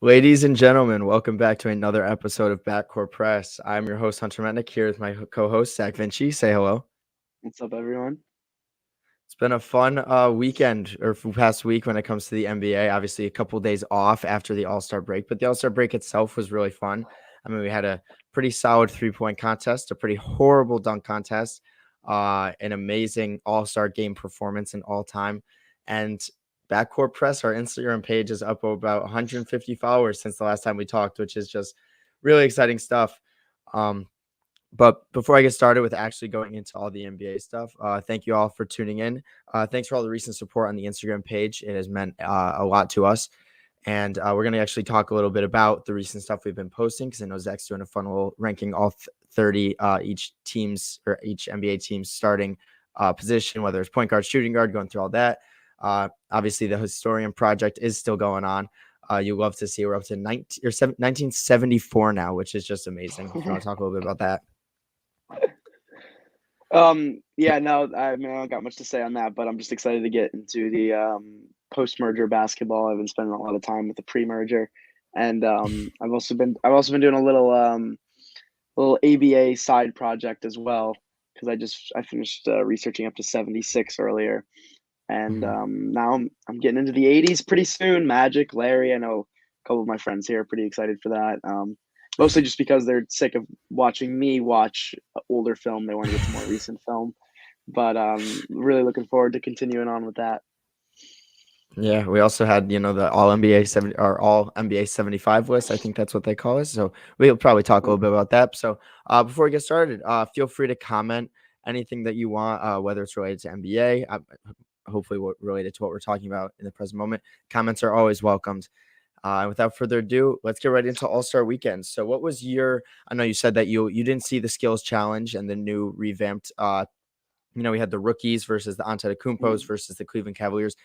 Ladies and gentlemen, welcome back to another episode of Backcourt Press. I'm your host, Hunter Metnick, here with my co-host, Zach Vinci. Say hello. What's up, everyone? It's been a fun weekend or past week when it comes to the NBA. Obviously, a couple days off after the All-Star break, but the All-Star break itself was really fun. I mean, we had a pretty solid three-point contest, a pretty horrible dunk contest, an amazing All-Star game performance in all time, and Backcourt Press, our Instagram page, is up about 150 followers since the last time we talked, which is just really exciting stuff. But before I get started with actually going into all the NBA stuff, thank you all for tuning in. Thanks for all the recent support on the Instagram page. It has meant a lot to us. And we're going to actually talk a little bit about the recent stuff we've been posting because I know Zach's doing a fun little ranking all 30 each NBA team's starting position, whether it's point guard, shooting guard, going through all that. Obviously, the Historian Project is still going on. You love to see we're up to 1974 now, which is just amazing. If you want to talk a little bit about that. Yeah, no, I don't got much to say on that, but I'm just excited to get into the post-merger basketball. I've been spending a lot of time with the pre-merger, and I've also been doing a little ABA side project as well because I finished researching up to 76 earlier, and now I'm getting into the 80s pretty soon. Magic, Larry, I know a couple of my friends here are pretty excited for that. Mostly just because they're sick of watching me watch older film. They want to get some more recent film. But really looking forward to continuing on with that. Yeah, we also had, the all NBA 70 or all NBA 75 list. I think that's what they call it. So we'll probably talk a little bit about that. So before we get started, feel free to comment anything that you want, whether it's related to NBA, hopefully related to what we're talking about in the present moment. Comments are always welcomed. Without further ado, let's get right into All-Star Weekend. So what was I know you said that you didn't see the skills challenge and the new revamped, we had the rookies versus the Antetokounmpos versus the Cleveland Cavaliers.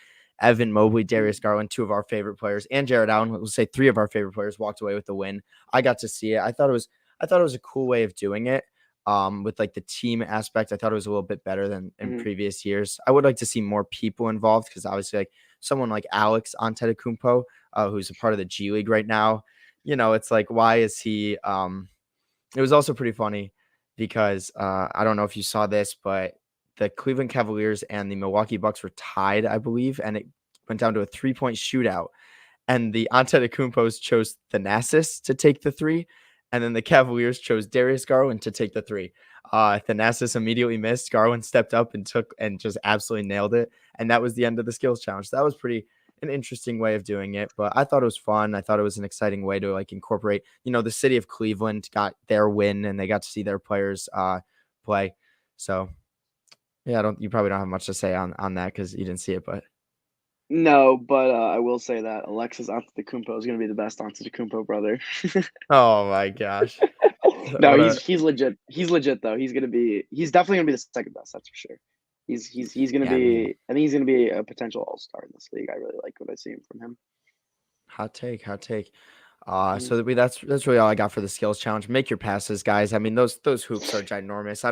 Evan Mobley, Darius Garland, two of our favorite players, and Jared Allen, we'll say three of our favorite players, walked away with the win. I got to see it. I thought it was a cool way of doing it. With like the team aspect, I thought it was a little bit better than in previous years. I would like to see more people involved because obviously, like someone like Alex Antetokounmpo, who's a part of the G League right now, it's like, why is he? It was also pretty funny because I don't know if you saw this, but the Cleveland Cavaliers and the Milwaukee Bucks were tied, I believe, and it went down to a 3-point shootout. And the Antetokounmpos chose Thanasis to take the three, and then the Cavaliers chose Darius Garland to take the three. Thanasis immediately missed. Garland stepped up and just absolutely nailed it, and that was the end of the skills challenge. So that was an interesting way of doing it, but I thought it was fun. I thought it was an exciting way to like incorporate. The city of Cleveland got their win, and they got to see their players play. So. Yeah, you probably don't have much to say on that because you didn't see it, but no, but I will say that Alexis Antetokounmpo is going to be the best Antetokounmpo brother. Oh my gosh! No, he's legit. He's legit though. He's definitely going to be the second best. That's for sure. He's going to be. I think he's going to be a potential all-star in this league. I really like what I see from him. Hot take. So that's really all I got for the skills challenge. Make your passes, guys. I mean, those hoops are ginormous.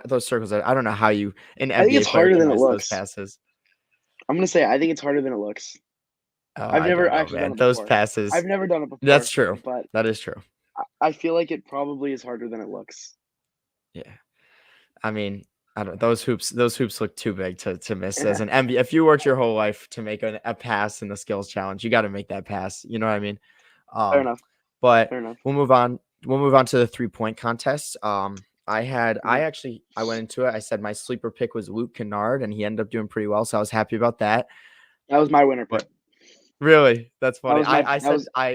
Those circles. I don't know how you an NBA I think it's player harder can than it miss looks. those passes. I'm gonna say I think it's harder than it looks. I've never actually done it before. Those passes. I've never done it before. That's true. But that is true. I feel like it probably is harder than it looks. Yeah, I mean, those hoops look too big to miss as an NBA. If you worked your whole life to make a pass in the skills challenge, you got to make that pass. You know what I mean? Fair enough. But Fair enough. we'll move on. We'll move on to the 3-point contest. I went into it. I said my sleeper pick was Luke Kennard, and he ended up doing pretty well, so I was happy about that. That was my winner pick. Really? That's funny.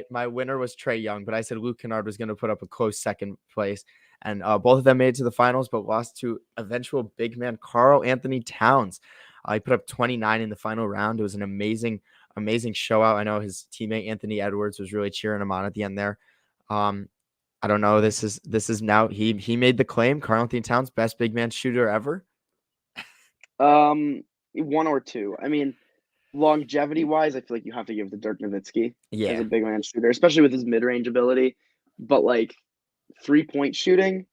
My winner was Trae Young, but I said Luke Kennard was going to put up a close second place. And both of them made it to the finals, but lost to eventual big man Karl Anthony Towns. He put up 29 in the final round. It was an amazing show out. I know his teammate Anthony Edwards was really cheering him on at the end there. I don't know. This is now he made the claim. Karl Anthony Towns, best big man shooter ever. One or two. I mean, longevity wise, I feel like you have to give it to Dirk Nowitzki as a big man shooter, especially with his mid range ability. But like 3-point shooting,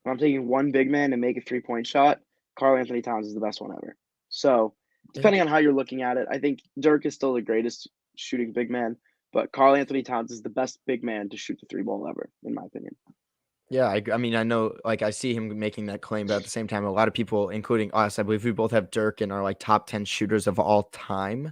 when I'm taking one big man to make a 3-point shot, Karl Anthony Towns is the best one ever. So depending on how you're looking at it, I think Dirk is still the greatest shooting big man. but Karl Anthony Towns is the best big man to shoot the three ball ever, in my opinion. Yeah, I mean, I know, like, I see him making that claim, but at the same time, a lot of people, including us, I believe we both have Dirk in our like top 10 shooters of all time, Mhm.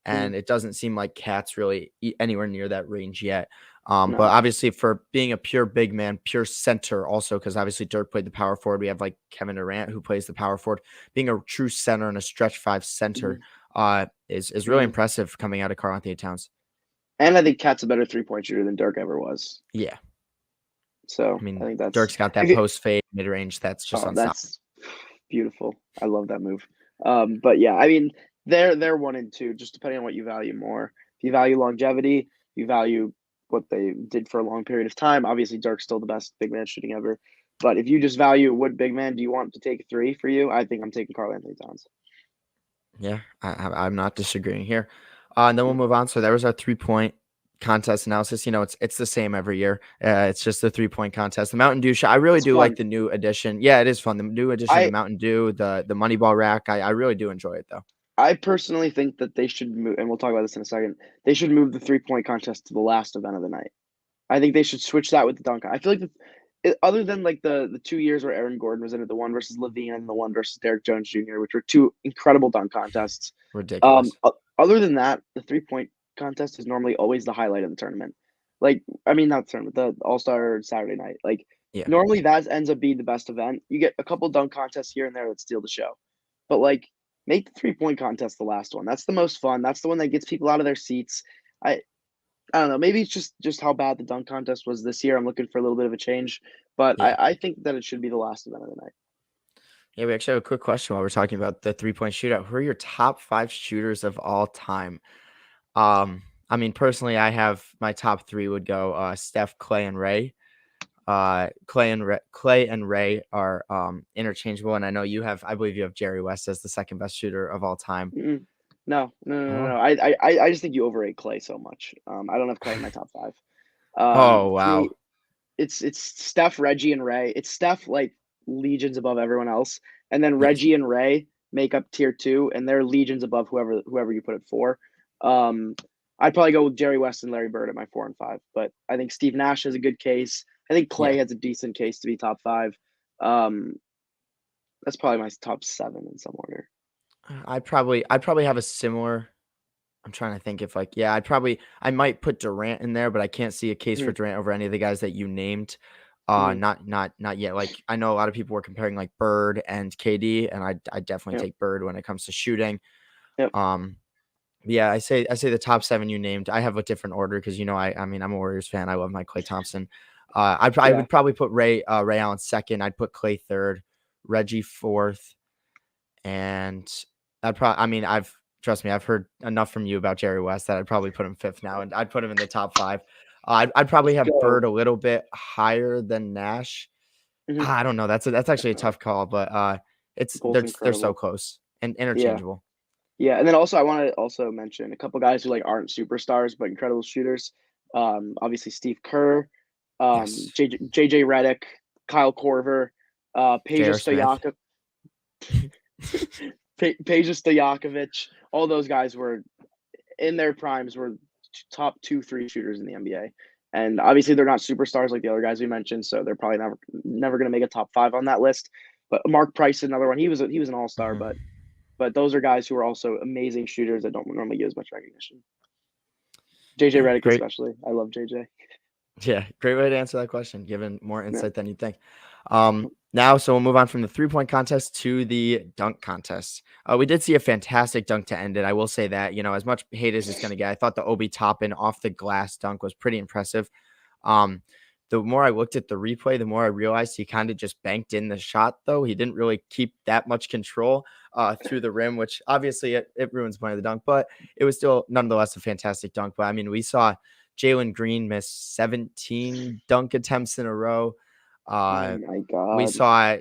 and it doesn't seem like Cat's really anywhere near that range yet. But No. obviously, for being a pure big man, pure center, also because obviously Dirk played the power forward. We have like Kevin Durant who plays the power forward. Being a true center and a stretch five center, Mhm. is really Mhm. impressive coming out of Karl Anthony Towns. And I think Cat's a better 3-point shooter than Dirk ever was. Yeah, So I I mean, think that's Dirk's got that post fade mid range that's just unstoppable. that's beautiful. I love that move. But yeah, I mean, they're 1 and 2, just depending on what you value more. If you value longevity, you value what they did for a long period of time. Obviously, Dirk's still the best big man shooting ever. But if you just value what big man do you want to take three for you, I think I'm taking Karl Anthony Towns. Yeah, I'm not disagreeing here. And then we'll move on. So there was our 3-point contest analysis. You know, it's the same every year. It's just the 3-point contest. The Mountain Dew shot. I really It's do like fun. the new edition. Yeah, it is fun. The new edition of the I Mountain Dew, the Moneyball rack. I really do enjoy it though. I personally think that they should move, and we'll talk about this in a second. They should move the 3-point contest to the last event of the night. I think they should switch that with the dunk. I feel like other than like the 2 years where Aaron Gordon was in it, the one versus Levine and the one versus Derek Jones Jr., which were two incredible dunk contests. Ridiculous. Other than that, the 3-point contest is normally always the highlight of the tournament. Like, I mean, not the tournament, the All Star Saturday night. Like, Yeah. normally that ends up being the best event. You get a couple dunk contests here and there that steal the show, but like, make the 3-point contest the last one. That's the most fun. That's the one that gets people out of their seats. I I don't know. Maybe it's just how bad the dunk contest was this year. I'm looking for a little bit of a change, but Yeah. I think that it should be the last event of the night. Yeah, we actually have a quick question while we're talking about the 3-point shootout. Who are your top 5 shooters of all time? I mean, personally, I have my top 3 would go Steph, Clay, and Ray. Clay and Ray are interchangeable, and I know you have. I believe you have Jerry West as the second best shooter of all time. Mm-mm. No, no, no, no, Oh, no. I just think you overrate Clay so much. I don't have Clay in my top five. oh wow, He it's Steph, Reggie, and Ray. It's Steph like legions above everyone else, and then yes, Reggie and Ray make up tier two, and they're legions above whoever you put it for. Um, I'd probably go with Jerry West and Larry Bird at my 4 and 5, but I think Steve Nash has a good case. I think yeah. Clay has a decent case to be top five. Um, that's probably my top seven in some order. I'd probably have a similar. I'm trying to think if like I might put Durant in there, but I can't see a case for Mhm, Durant over any of the guys that you named. mhm, Not yet. Like I know a lot of people were comparing like Bird and KD, and I definitely yep, take Bird when it comes to shooting. yep, Um, Yeah, I say the top 7 you named. I have a different order because I mean I'm a Warriors fan. I love my Klay Thompson. I yeah. would probably put Ray Allen second. I'd put Klay third, Reggie fourth, and I mean trust me, I've heard enough from you about Jerry West that I'd probably put him fifth now, and I'd put him in the top 5. I'd probably Let's have go. Bird a little bit higher than Nash. Mhm. I don't know. That's actually a tough call, but it's Both they're so incredible. close and Yeah. interchangeable. Yeah, and then also I want to also mention a couple guys who like aren't superstars but incredible shooters. Obviously Steve Kerr, Yes, JJ Redick, Kyle Korver, Peja J.R. Smith. Stojakovic, Peja Stojakovic. All those guys were in their primes were top 2, 3 shooters in the NBA. And obviously they're not superstars like the other guys we mentioned, so they're probably never going to make a top 5 on that list. But Mark Price, another one, he was an all star, Mhm. but those are guys who are also amazing shooters that don't normally get as much recognition. JJ Yeah, Redick, great. especially. I love JJ. Yeah, great way to answer that question, given more Yeah. insight than you'd think. Now, so we'll move on from the 3-point contest to the dunk contest. We did see a fantastic dunk to end it. I will say that, as much hate as it's going to get, I thought the Obi Toppin off the glass dunk was pretty impressive. Um, the more I looked at the replay, the more I realized he kind of just banked in the shot, though. He didn't really keep that much control through the rim, which obviously it ruins the point of the dunk, but it was still nonetheless a fantastic dunk. But I mean, we saw Jalen Green missed 17 dunk attempts in a row. Oh Uh, my we god. It saw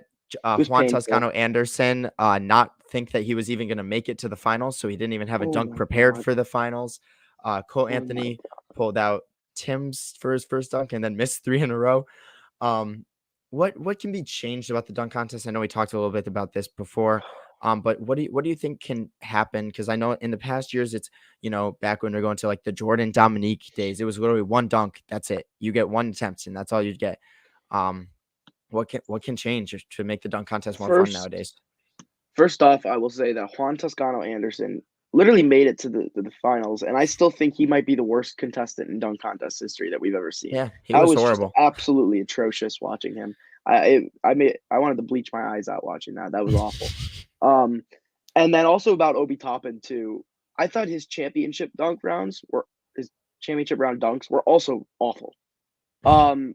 was Juan painful. Toscano Anderson not think that he was even going to make it to the finals, so he didn't even have a Oh dunk my prepared god. for the finals. Cole Oh my Anthony god. pulled out Tim's for his first dunk and then missed 3 in a row. Um, what can be changed about the dunk contest? I know we talked a little bit about this before. But what do you think can happen? Because I know in the past years, it's back when they're going to like the Jordan Dominique days, it was literally one dunk. That's it. You get one attempt, and that's all you'd get. Um, what can change to make the dunk contest more fun First, nowadays? first off, I will say that Juan Toscano Anderson literally made it to the finals, and I still think he might be the worst contestant in dunk contest history that we've ever seen. Yeah, he That was was just horrible. absolutely atrocious watching him. I wanted to bleach my eyes out watching that. That was awful. Um, and then also about Obi Toppin too. I thought his championship round dunks were also awful. Um,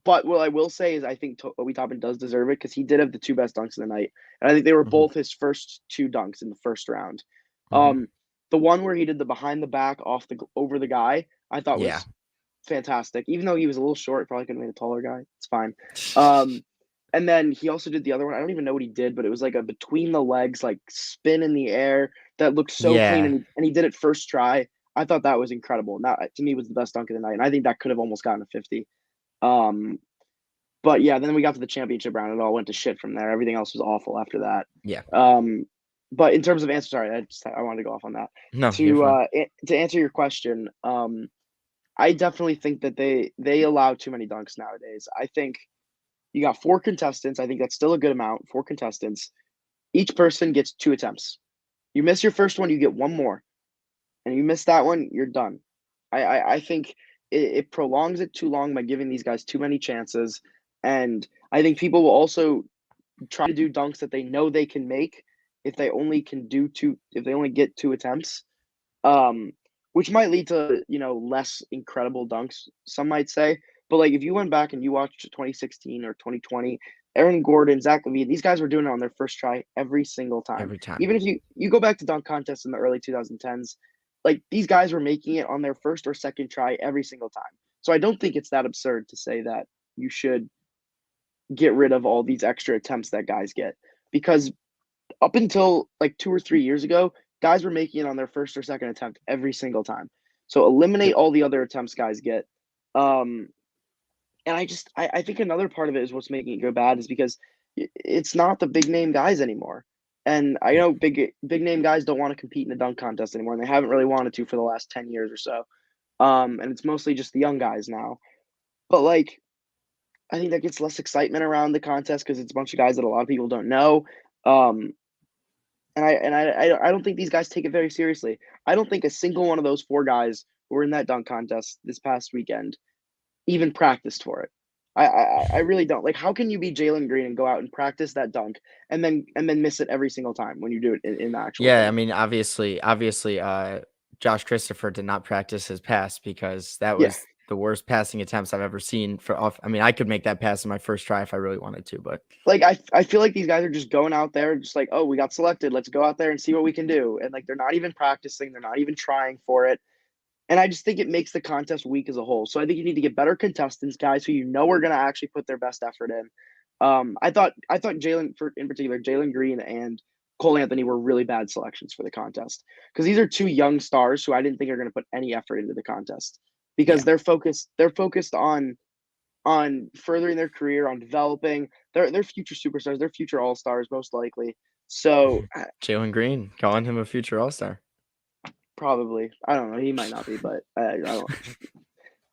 but what I will say is I think Obi Toppin does deserve it because he did have the two best dunks of the night, and I think they were Hmm. both his first two dunks in the first round. Hmm. Um, the one where he did the behind the back over the guy, I thought Yeah. was fantastic. Even though he was a little short, probably could have made a taller guy. It's fine. Um, and then he also did the other one. I don't even know what he did, but it was like a between the legs, like spin in the air that looked so clean, Yeah. and he did it first try. I thought that was incredible. And that to me was the best dunk of the night, and I think that could have almost gotten a 50. Um, but yeah, then we got to the championship round. It all went to shit from there. Everything else was awful after that. Yeah. But in terms of answer, sorry, I wanted to go off on that. No, you're fine. To answer your question, I definitely think that they allow too many dunks nowadays. I think you got four contestants. I think that's still a good amount. Four contestants. Each person gets two attempts. You miss your first one, you get one more, and you miss that one, you're done. I think it prolongs it too long by giving these guys too many chances, and I think people will also try to do dunks that they know they can make if they only get two attempts, um, which might lead to less incredible dunks. Some might say, but like if you went back and you watched 2016 or 2020, Aaron Gordon, Zach LaVine, these guys were doing it on their first try every single time. Every time. Even if you go back to dunk contests in the early 2010s, like these guys were making it on their first or second try every single time. So I don't think it's that absurd to say that you should get rid of all these extra attempts that guys get because up until like 2 or 3 years ago, guys were making it on their first or second attempt every single time. So eliminate all the other attempts guys get. Um, and I think another part of it is what's making it go bad is because it's not the big name guys anymore. And I Yeah. know big name guys don't want to compete in the dunk contest anymore, and they haven't really wanted to for the last 10 years or so. And it's mostly just the young guys now. But like I think that gets less excitement around the contest because it's a bunch of guys that a lot of people don't know. Um, and I don't think these guys take it very seriously. I don't think a single one of those four guys who were in that dunk contest this past weekend even practiced for it. I really don't. Like, how can you be Jalen Green and go out and practice that dunk and then miss it every single time when you do it in the actual Yeah, I thing? mean, obviously, Josh Christopher did not practice his pass because that Yeah. was the worst passing attempts I've ever seen for off. I mean, I could make that pass in my first try if I really wanted to, but Like I feel like these guys are just going out there just like, oh, we got selected. Let's go out there and see what we can do. And like they're not even practicing, they're not even trying for it. And I just think it makes the contest weak as a whole. So I think you need to get better contestants, guys who you know are going to actually put their best effort in. I thought in particular, Jalen Green and Cole Anthony were really bad selections for the contest because these are two young stars who I didn't think are going to put any effort into the contest because yeah, they're focused on furthering their career, on developing their future superstars, their future all stars most likely. So Jalen Green, calling him a future All Star. probably I don't know, he might not be, but I don't.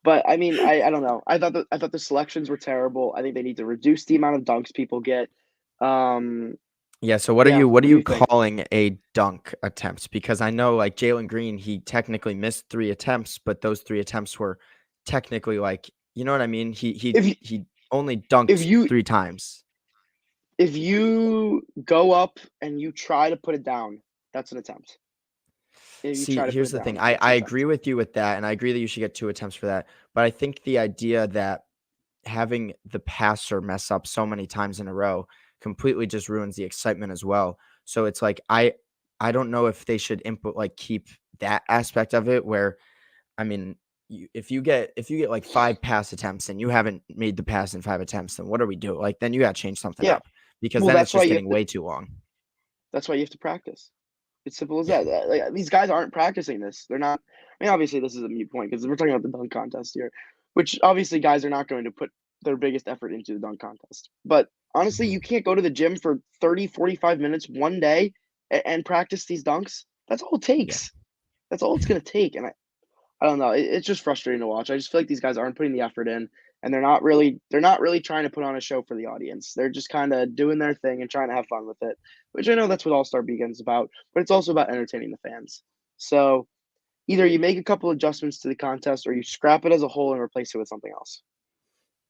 But I mean, I don't know. I thought the selections were terrible. I think they need to reduce the amount of dunks people get. Um, Yeah, so what are yeah. you what are What do you you think? calling a dunk attempt? Because I know like Jalen Green, he technically missed 3 attempts, but those 3 attempts were technically like, you know what I mean? He he If you he only if dunked you 3 times. if you go up and you try to put it down, that's an attempt. If you See, try to put here's it the down, thing. I that's an agree attempt. with you with that, and I agree that you should get 2 attempts for that. But I think the idea that having the passer mess up so many times in a row completely just ruins the excitement as well. So it's like I don't know if they should input like keep that aspect of it where I mean if you get like 5 pass attempts and you haven't made the pass in 5 attempts, then what are we doing? Like then you got to change something Yeah. up because Well, then it's just getting way too long. that's why you have to practice. It's simple as Yeah. that. Like, these guys aren't practicing this. They're not. I mean, obviously, this is a mute point because we're talking about the dunk contest here, which obviously guys are not going to put their biggest effort into the dunk contest. But honestly, you can't go to the gym for 30, 45 minutes one day and practice these dunks. That's all it Yeah. takes. That's all it's going to take. And I don't know. It's just frustrating to watch. I just feel like these guys aren't putting the effort in, and they're not really trying to put on a show for the audience. They're just kind of doing their thing and trying to have fun with it, which I know that's what All Star Weekend's about, but it's also about entertaining the fans. So either you make a couple adjustments to the contest or you scrap it as a whole and replace it with something else.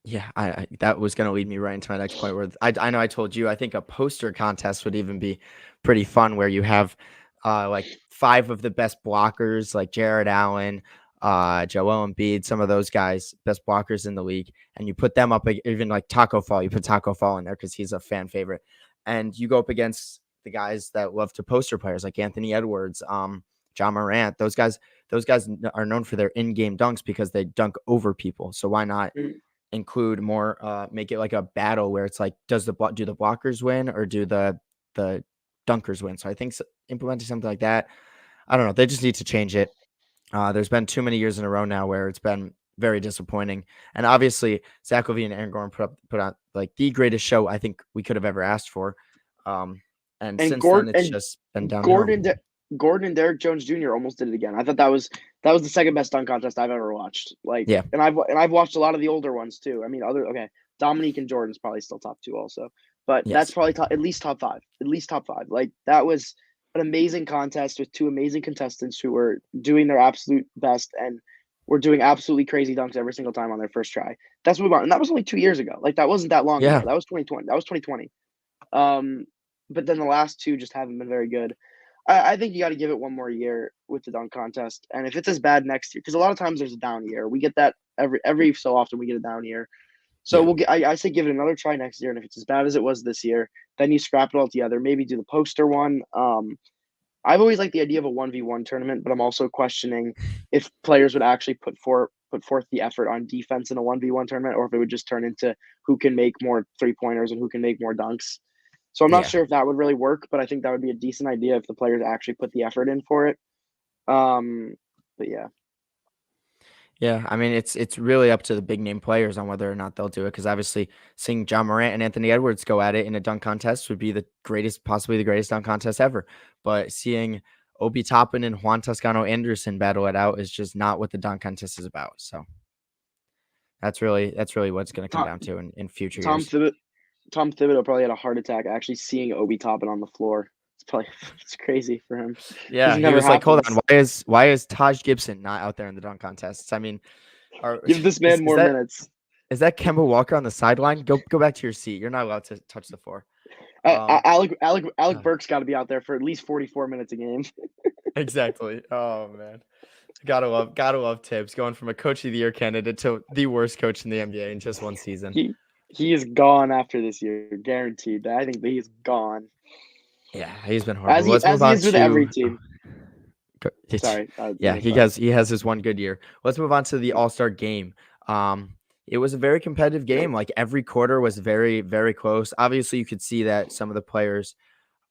Yeah, I that was gonna lead me right into my next point where I know I told you I think a poster contest would even be pretty fun where you have like 5 of the best blockers like Jared Allen, Joel Embiid, some of those guys, best blockers in the league, and you put them up even like Taco Fall, you put Taco Fall in there because he's a fan favorite. And you go up against the guys that love to poster players like Anthony Edwards, John Morant. Those guys are known for their in-game dunks because they dunk over people. So why not include more, make it like a battle where it's like, do the blockers win or do the dunkers win? So I think implementing something like that, I don't know. They just need to change it. There's been too many years in a row now where it's been very disappointing. And obviously, Zach LaVine and Aaron Gordon put on like the greatest show I think we could have ever asked for. And And since then, Gordon it's just been and downhill. Gordon and Derek Jones Jr. almost did it again. I thought that was the second best dunk contest I've ever watched. Like, Yeah. and I've watched a lot of the older ones too. I mean, Dominique and Jordan's probably still top two also, but that's Yes. probably at least top five. At least top five. Like that was an amazing contest with two amazing contestants who were doing their absolute best and were doing absolutely crazy dunks every single time on their first try. That's what we want, and that was only 2 years ago. Like that wasn't that long ago. Yeah. That was 2020. That was 2020. But then the last two just haven't been very good. I think you got to give it one more year with the dunk contest, and if it's as bad next year, because a lot of times there's a down year, we get that every so often we get a down year. So Yeah. I say give it another try next year, and if it's as bad as it was this year, then you scrap it all together. Maybe do the poster one. I've always liked the idea of a 1v1 tournament, but I'm also questioning if players would actually put forth the effort on defense in a 1v1 tournament, or if it would just turn into who can make more 3-pointers and who can make more dunks. So I'm not Yeah. sure if that would really work, but I think that would be a decent idea if the players actually put the effort in for it. But yeah. Yeah, I mean it's really up to the big name players on whether or not they'll do it. Because obviously, seeing John Morant and Anthony Edwards go at it in a dunk contest would be possibly the greatest dunk contest ever. But seeing Obi Toppin and Juan Toscano Anderson battle it out is just not what the dunk contest is about. So that's really what it's going to come Tom down to in future Tom years. Thibodeau, Tom Thibodeau probably had a heart attack actually seeing Obi Toppin on the floor. It's crazy for him because Yeah, it he never was like, "Hold on, happens. why is Taj Gibson not out there in the dunk contests?" I mean, Give this is man is more that minutes. is that Kemba Walker on the sideline? Go back to your seat. You're not allowed to touch the floor. Um, Alec uh, Burks got to be out there for at least 44 minutes a game. exactly. Oh man, gotta love Tibbs going from a coach of the year candidate to the worst coach in the NBA in just one season. He is gone after this year, guaranteed. I think that he is gone. Yeah, he's been horrible. As he Let's move as he on is with every to. team. Sorry, Yeah, go ahead. he has his one good year. Let's move on to the All-Star game. It was a very competitive game. Like every quarter was very, very close. Obviously, you could see that some of the players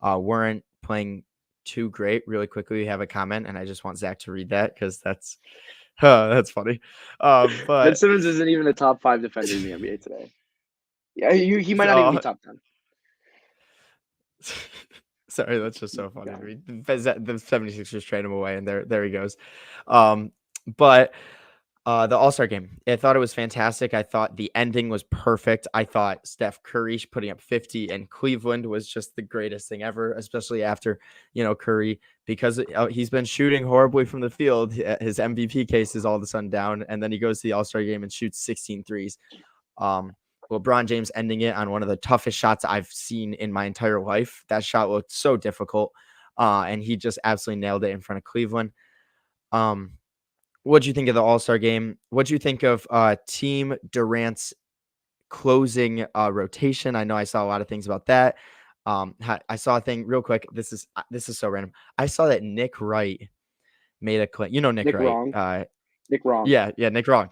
weren't playing too great. Really quickly, we have a comment, and I just want Zach to read that because that's funny. Ben But Simmons isn't even a top 5 defender in the NBA today. Yeah, he might not even be uh, top 10. sorry, that's just so funny to God. me. The 76ers trade him away, and there he goes. But the All-Star game, I thought it was fantastic. I thought the ending was perfect. I thought Steph Curry putting up 50 in Cleveland was just the greatest thing ever, especially after, Curry, because he's been shooting horribly from the field. His MVP case is all of a sudden down, and then he goes to the All-Star game and shoots 16 threes. LeBron James ending it on one of the toughest shots I've seen in my entire life. That shot looked so difficult, and he just absolutely nailed it in front of Cleveland. What'd you think of the All-Star game? What'd you think of Team Durant's closing rotation? I know I saw a lot of things about that. I saw a thing real quick. This is so random. I saw that Nick Wright made a claim. Nick Nick Wright. Wrong. Nick Wrong. Yeah, Nick Wrong.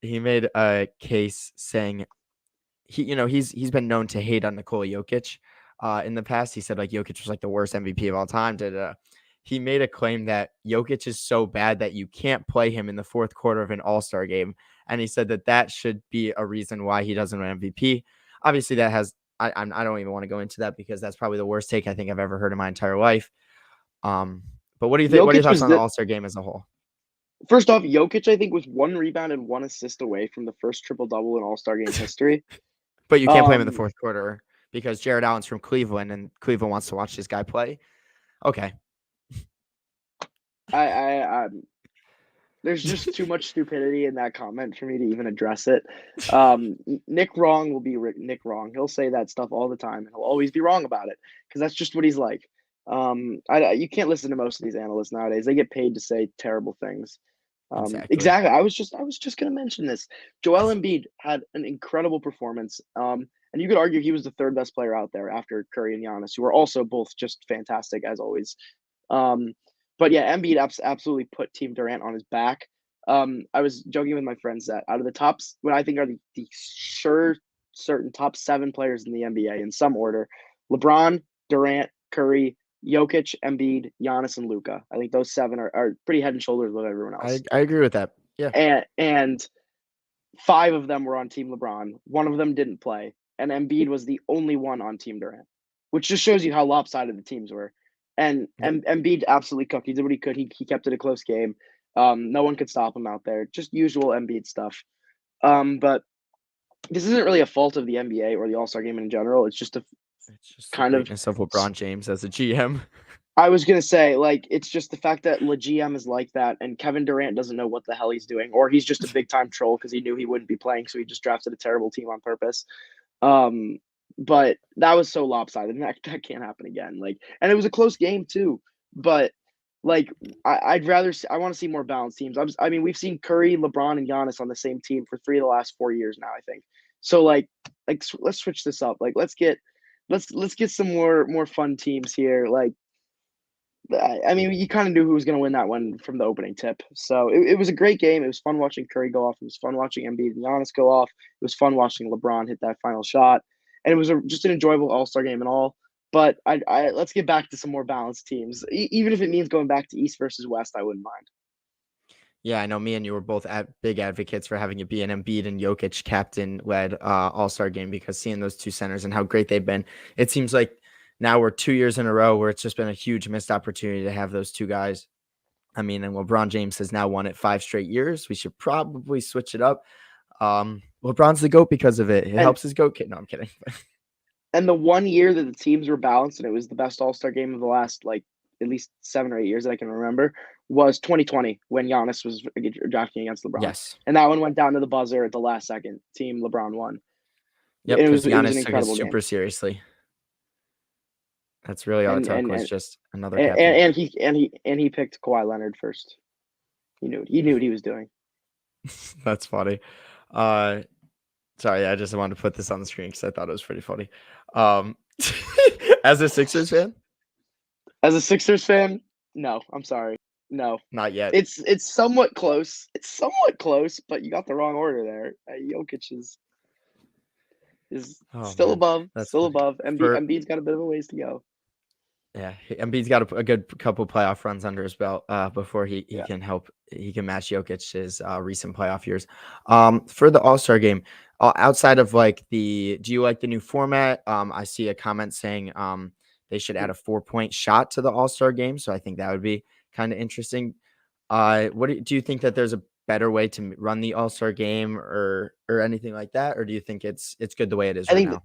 He made a case saying he's been known to hate on Nikola Jokic in the past. He said like Jokic was like the worst MVP of all time. he made a claim that Jokic is so bad that you can't play him in the fourth quarter of an All-Star game. And he said that should be a reason why he doesn't win MVP. Obviously, that has I don't even want to go into that because that's probably the worst take I think I've ever heard in my entire life. But what do you think? What are your Jokic thoughts was on the All-Star game as a whole? first off, Jokic, I think, was 1 rebound and 1 assist away from the first triple-double in All-Star game history. But you can't play him in the fourth quarter because Jared Allen's from Cleveland and Cleveland wants to watch this guy play. Okay. There's just too much stupidity in that comment for me to even address it. Nick Wrong will be Nick Wrong. He'll say that stuff all the time, and he'll always be wrong about it because that's just what he's like. You can't listen to most of these analysts nowadays. They get paid to say terrible things. Exactly. I was just going to mention this. Joel Embiid had an incredible performance. And you could argue he was the third best player out there after Curry and Giannis, who are also both just fantastic as always. But yeah, Embiid absolutely put Team Durant on his back. I was joking with my friends that out of the tops, what I think are the certain top 7 players in the NBA in some order, LeBron, Durant, Curry, Jokic, Embiid, Giannis, and Luka. I think those 7 are pretty head and shoulders with everyone else. I agree with that. Yeah. And 5 of them were on Team LeBron. 1 of them didn't play. And Embiid was the only one on Team Durant, which just shows you how lopsided the teams were. And Embiid absolutely cooked. He did what he could. He kept it a close game. No one could stop him out there. Just usual Embiid stuff. But this isn't really a fault of the NBA or the All-Star game in general. It's just kind of LeBron James as a GM. I was gonna say, like, it's just the fact that the GM is like that, and Kevin Durant doesn't know what the hell he's doing, or he's just a big time troll because he knew he wouldn't be playing, so he just drafted a terrible team on purpose. But that was so lopsided, and that can't happen again. Like, and it was a close game too. But like, I want to see more balanced teams. I mean, we've seen Curry, LeBron, and Giannis on the same team for 3 of the last 4 years now, I think. So like let's switch this up. Like, let's get some more fun teams here. Like, I mean, you kind of knew who was going to win that one from the opening tip. So it was a great game. It was fun watching Curry go off. It was fun watching Embiid and Giannis go off. It was fun watching LeBron hit that final shot. And it was just an enjoyable All-Star game and all. But let's get back to some more balanced teams. Even if it means going back to East versus West, I wouldn't mind. Yeah, I know me and you were both big advocates for having it be an Embiid and Jokic captain-led All-Star game because seeing those two centers and how great they've been, it seems like now we're 2 years in a row where it's just been a huge missed opportunity to have those two guys. I mean, and LeBron James has now won it 5 straight years. We should probably switch it up. LeBron's the GOAT because of it. It helps his GOAT kid. No, I'm kidding. And the 1 year that the teams were balanced and it was the best All-Star game of the last, like, at least 7 or 8 years that I can remember was 2020 when Giannis was drafting against LeBron. Yes. And that one went down to the buzzer at the last second. Team LeBron won. Yep, because Giannis took it super seriously. That's really all it took was just another captain. And he picked Kawhi Leonard first. He knew what he was doing. That's funny. Sorry, I just wanted to put this on the screen because I thought it was pretty funny. As a Sixers fan? As a Sixers fan, no, I'm sorry. No. Not yet. It's somewhat close. It's somewhat close, but you got the wrong order there. Jokic is still above. Still above. Embiid's got a bit of a ways to go. Yeah, Embiid's got a good couple playoff runs under his belt before he can match Jokic's recent playoff years. For the All-Star game, outside of do you like the new format? I see a comment saying they should add a 4-point shot to the All-Star game, so I think that would be kind of interesting. Do you think that there's a better way to run the All-Star game or anything like that, or do you think it's good the way it is right now?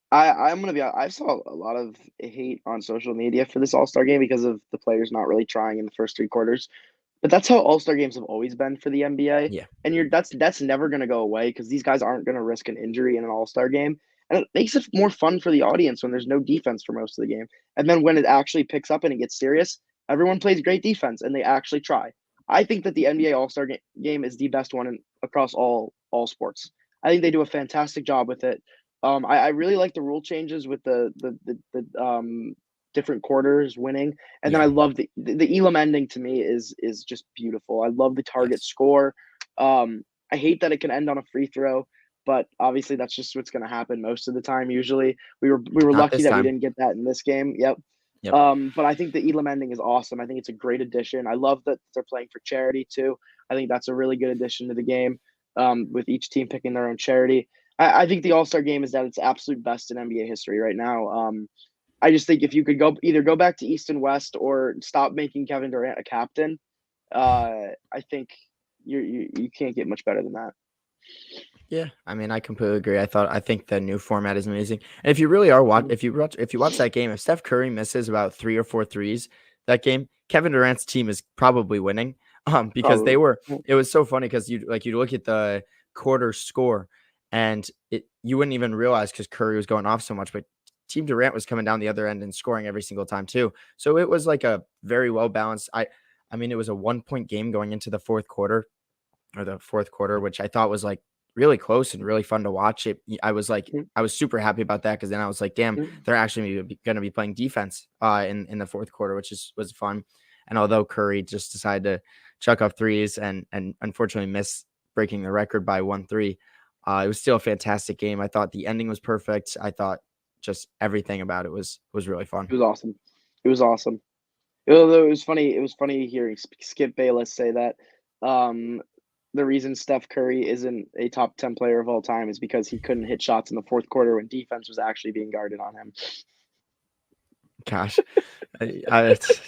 I'm gonna be. I saw a lot of hate on social media for this All-Star game because of the players not really trying in the first 3 quarters. But that's how All-Star games have always been for the NBA. Yeah, and that's never gonna go away because these guys aren't gonna risk an injury in an All-Star game, and it makes it more fun for the audience when there's no defense for most of the game. And then when it actually picks up and it gets serious, everyone plays great defense and they actually try. I think that the NBA All-Star game is the best one across all sports. I think they do a fantastic job with it. I really like the rule changes with the different quarters winning, and then I love the Elam ending. To me is just beautiful. I love the target score. I hate that it can end on a free throw, but obviously that's just what's going to happen most of the time. Usually, we were lucky that we didn't get that in this game. Yep. Yep. But I think the Elam ending is awesome. I think it's a great addition. I love that they're playing for charity too. I think that's a really good addition to the game. With each team picking their own charity. I think the All-Star game is at its absolute best in NBA history right now. I just think if you could go back to East and West or stop making Kevin Durant a captain, I think you can't get much better than that. Yeah, I mean, I completely agree. I think the new format is amazing. And if you really are if you watch that game, if Steph Curry misses about 3 or 4 threes that game, Kevin Durant's team is probably winning. Because Probably. it was so funny because you look at the quarter score and you wouldn't even realize because Curry was going off so much, but Team Durant was coming down the other end and scoring every single time too. So it was like a very well balanced. I mean, it was a 1 point game going into the fourth quarter, which I thought was like really close and really fun to watch. I was super happy about that because then I was like, damn, they're actually going to be playing defense in the fourth quarter, which was fun. And although Curry just decided to chuck up threes and unfortunately miss breaking the record by 1 3, it was still a fantastic game. I thought the ending was perfect. I thought just everything about it was really fun. It was awesome. It was awesome. Although it was funny. It was funny hearing Skip Bayless say that the reason Steph Curry isn't a top 10 player of all time is because he couldn't hit shots in the fourth quarter when defense was actually being guarded on him. Gosh,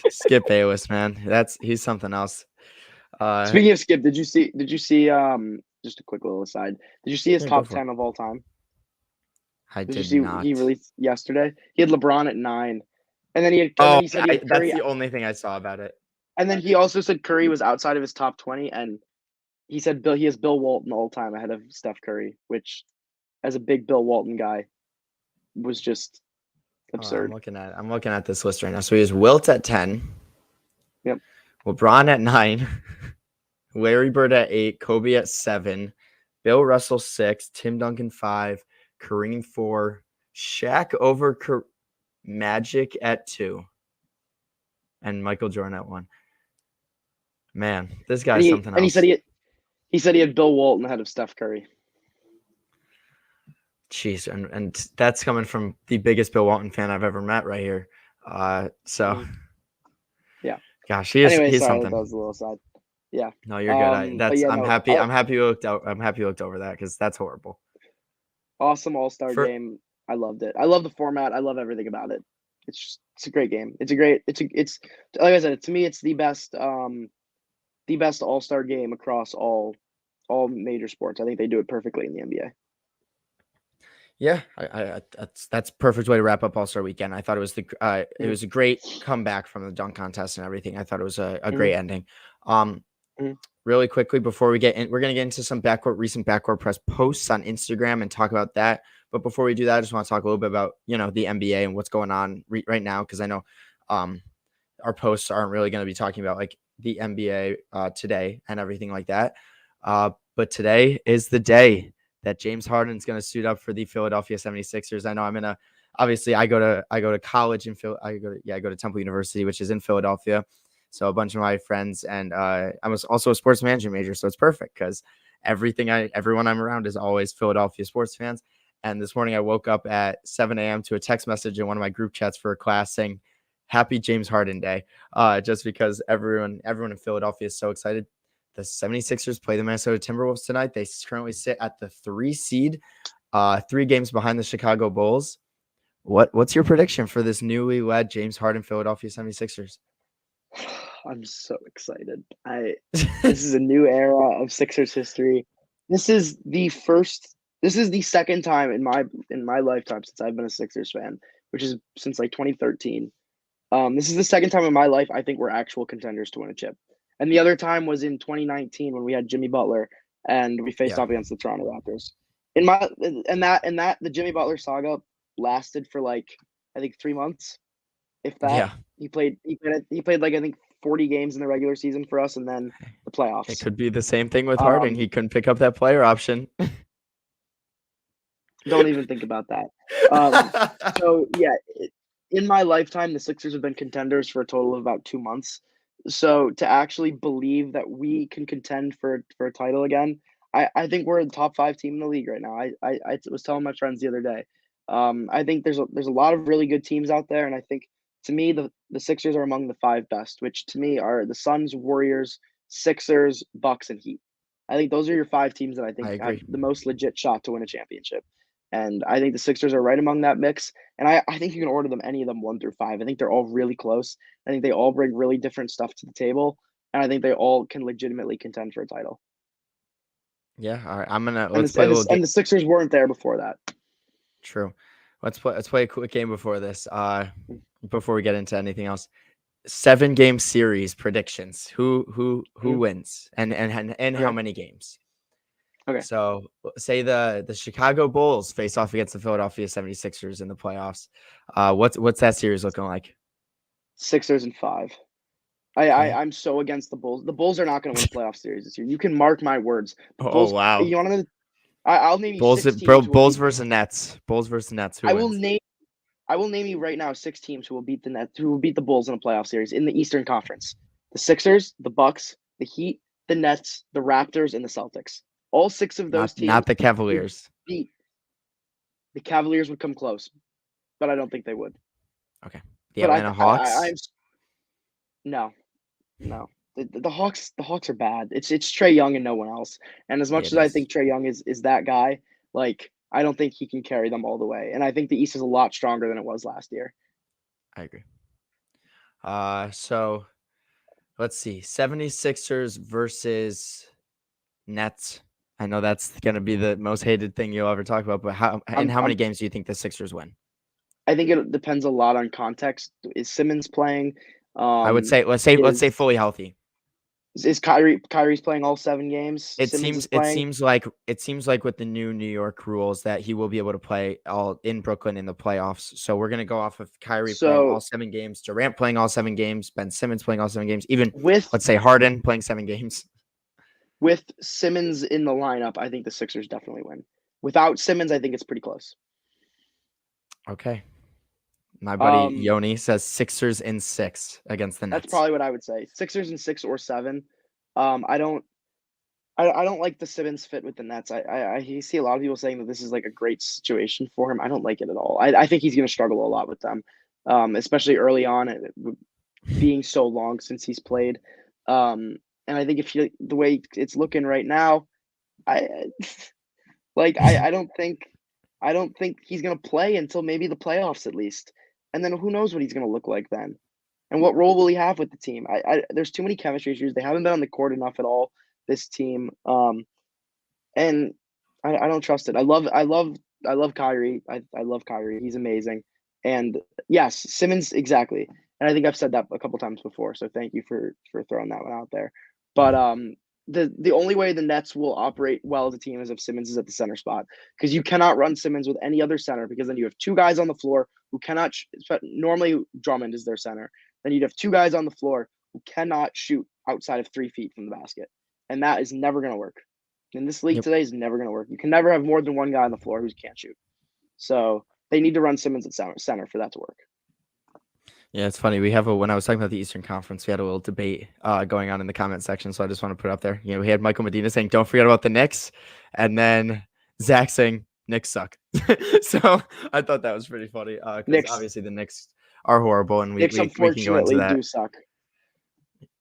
Skip Bayless, man, he's something else. Speaking of Skip, did you see just a quick little aside? Did you see his top 10 of all time? I Did you did see not. he released yesterday? He had LeBron at 9. And then he said he had Curry. That's the only thing I saw about it. And then he also said Curry was outside of his top 20, and he said he has Bill Walton all time ahead of Steph Curry, which, as a big Bill Walton guy, was just absurd. I'm looking at this list right now. So he has Wilt at 10. Yep. LeBron at 9. Larry Bird at 8. Kobe at 7. Bill Russell 6. Tim Duncan 5. Kareem 4. Shaq over Magic at 2. And Michael Jordan at 1. Man, this guy's something else. And he said he had Bill Walton ahead of Steph Curry. Jeez, and that's coming from the biggest Bill Walton fan I've ever met right here. So yeah. Gosh, he's something. That was a little side. Yeah. No, you're good. I'm happy. I'm happy you looked over that because that's horrible. Awesome All-Star game. I loved it. I love the format. I love everything about it. It's a great game. It's like I said, to me, it's the best All-Star game across all major sports. I think they do it perfectly in the NBA. Yeah, that's a perfect way to wrap up All-Star Weekend. I thought it was it was a great comeback from the dunk contest and everything. I thought it was a great ending. Really quickly before we get in, we're gonna get into some recent backcourt press posts on Instagram and talk about that. But before we do that, I just want to talk a little bit about the NBA and what's going on right now because I know our posts aren't really going to be talking about like the NBA today and everything like that. But today is the day that James Harden's going to suit up for the Philadelphia 76ers. I know obviously I go to college in I go to Temple University, which is in Philadelphia. So a bunch of my friends and I was also a sports management major. So it's perfect because everyone I'm around is always Philadelphia sports fans. And this morning I woke up at 7 a.m. to a text message in one of my group chats for a class saying, "Happy James Harden Day," just because everyone in Philadelphia is so excited. The 76ers play the Minnesota Timberwolves tonight. They currently sit at the 3 seed, 3 games behind the Chicago Bulls. What's your prediction for this newly led James Harden Philadelphia 76ers? I'm so excited. This is a new era of Sixers history. This is the second time in my lifetime since I've been a Sixers fan, which is since like 2013. This is the second time in my life I think we're actual contenders to win a chip. And the other time was in 2019 when we had Jimmy Butler and we faced off against the Toronto Raptors. The Jimmy Butler saga lasted for like I think 3 months, if that. Yeah. He played like I think 40 games in the regular season for us and then the playoffs. It could be the same thing with Harden. He couldn't pick up that player option. Don't even think about that. So yeah, in my lifetime, the Sixers have been contenders for a total of about 2 months. So to actually believe that we can contend for a title again, I think we're a top 5 team in the league right now. I was telling my friends the other day. I think there's a lot of really good teams out there, and I think To me, the Sixers are among the 5 best, which to me are the Suns, Warriors, Sixers, Bucks, and Heat. I think those are your 5 teams that I I think have agree. the most legit shot to win a championship. And I think the Sixers are right among that mix. And I think you can order them any of them 1 through 5. I think they're all really close. I think they all bring really different stuff to the table. And I think they all can legitimately contend for a title. Yeah. All right. And Let's play a little game. the Sixers weren't there before that. True. Let's play a quick game before this. Before we get into anything else. 7-game series predictions. Who wins and how Okay. many games? Okay. So say the Chicago Bulls face off against the Philadelphia 76ers in the playoffs. What's that series looking like? Sixers and 5. Okay. I'm so against the Bulls. The Bulls are not going to win a playoff series this year. You can mark my words. The Oh Bulls. wow. You want to? I'll name you Bulls 6 teams who will Bulls beat. versus Nets. Bulls versus Nets. Who I will wins? name. I will name you right now 6 teams who will beat the Nets, who will beat the Bulls in a playoff series in the Eastern Conference: the Sixers, the Bucks, the Heat, the Nets, the Raptors, and the Celtics. All 6 of those Not teams the would Cavaliers. beat. The Cavaliers would come close, but I don't think they would. Okay. The But Atlanta Hawks. I'm no, no. The Hawks are bad. It's Trae Young and no one else. And as much It as I is. think Trae Young is that guy, like I don't think he can carry them all the way. And I think the East is a lot stronger than it was last year. I agree. So let's see. 76ers versus Nets. I know that's gonna be the most hated thing you'll ever talk about, but how many I'm games do you think the Sixers win? I think it depends a lot on context. Is Simmons playing? I would Um, say let's say is fully healthy. is Kyrie's playing all 7 games? Simmons is It playing. seems like with the new New York rules that he will be able to play all in Brooklyn in the playoffs. So we're gonna go off of Kyrie playing all So 7 games, Durant playing all 7 games, Ben Simmons playing all 7 games, even with let's say Harden playing 7 games. with Simmons in the lineup, I think the Sixers definitely win. Without Simmons, I think it's pretty close. Okay. My buddy Um, Yoni says Sixers in 6 against the that's Nets. probably what I would say. Sixers in 6 or 7. I don't like the Simmons fit with the Nets. I see a lot of people saying that this is like a great situation for him. I don't like it at all. I think he's going to struggle a lot with them, especially early on, being so long since he's played. And I think the way it's looking right now, I like I don't think he's going to play until maybe the playoffs at least, and then who knows what he's going to look like then, and what role will he have with the team? There's too many chemistry issues. They haven't been on the court enough at all. This team, and I don't trust it. I love Kyrie. I love Kyrie. He's amazing. And yes, Simmons exactly. And I think I've said that a couple times before. So thank you for throwing that one out there. But the only way the Nets will operate well as a team is if Simmons is at the center spot, because you cannot run Simmons with any other center, because then you have 2 guys on the floor who cannot normally Drummond is their center. Then you'd have 2 guys on the floor who cannot shoot outside of 3 feet from the basket. And that is never going to work. In this league Yep. today is never going to work. You can never have more than 1 guy on the floor who can't shoot. So they need to run Simmons at center for that to work. Yeah, it's funny. When I was talking about the Eastern Conference, we had a little debate going on in the comment section. So I just want to put it up there. We had Michael Medina saying, "Don't forget about the Knicks," and then Zach saying, "Knicks suck." So I thought that was pretty funny because Knicks obviously the Knicks are horrible, and we can go into unfortunately that. do suck.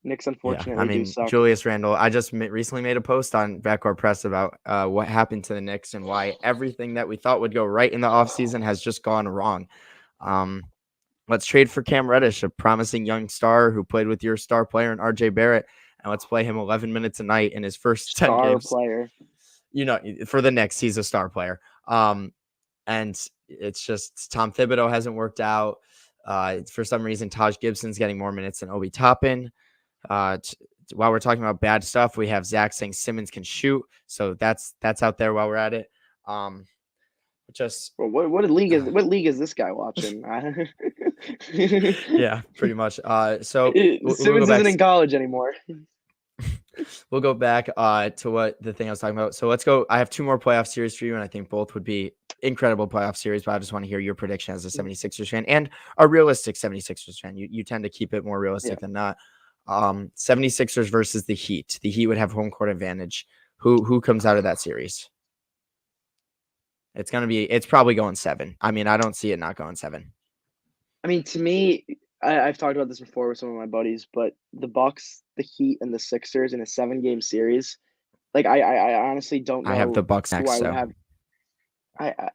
Knicks Yeah, unfortunately do suck. Julius Randle. I just recently made a post on Backcourt Press about what happened to the Knicks and why everything that we thought would go right in the offseason has just gone wrong. Let's trade for Cam Reddish, a promising young star who played with your star player in RJ Barrett, and let's play him 11 minutes a night in his first 10 games. Player. For the Knicks, he's a star player. And it's just Tom Thibodeau hasn't worked out. For some reason, Taj Gibson's getting more minutes than Obi Toppin. While we're talking about bad stuff, we have Zach saying Simmons can shoot, so that's out there while we're at it. What league is this guy watching? Yeah, pretty much. So Simmons isn't in college anymore. We'll go back to what the thing I was talking about. So let's go. I have 2 more playoff series for you, and I think both would be incredible playoff series, but I just want to hear your prediction as a 76ers fan and a realistic 76ers fan. You tend to keep it more realistic than not. 76ers versus the Heat. The Heat would have home court advantage. Who comes out of that series? It's probably going 7. I mean, I don't see it not going 7. I mean, to me, I've talked about this before with some of my buddies, but the Bucks, the Heat, and the Sixers in a 7-game series, like I honestly don't I have the know Bucks who next, I would so have.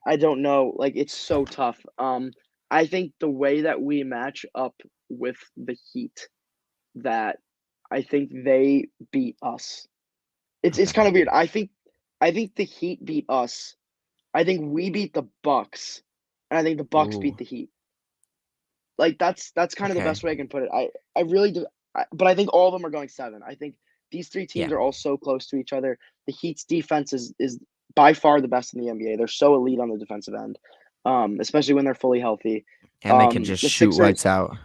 I don't know. Like it's so tough. I think the way that we match up with the Heat, that I think they beat us. It's okay. kind of weird. I think the Heat beat us. I think we beat the Bucks, and I think the Bucks beat Ooh, the Heat. Like that's kind of the okay. best way I can put it. I really do, but I think all of them are going 7. I think these 3 Yeah. teams are all so close to each other. The Heat's defense is by far the best in the NBA. They're so elite on the defensive end, especially when they're fully healthy. And they can just The shoot Sixers, lights out.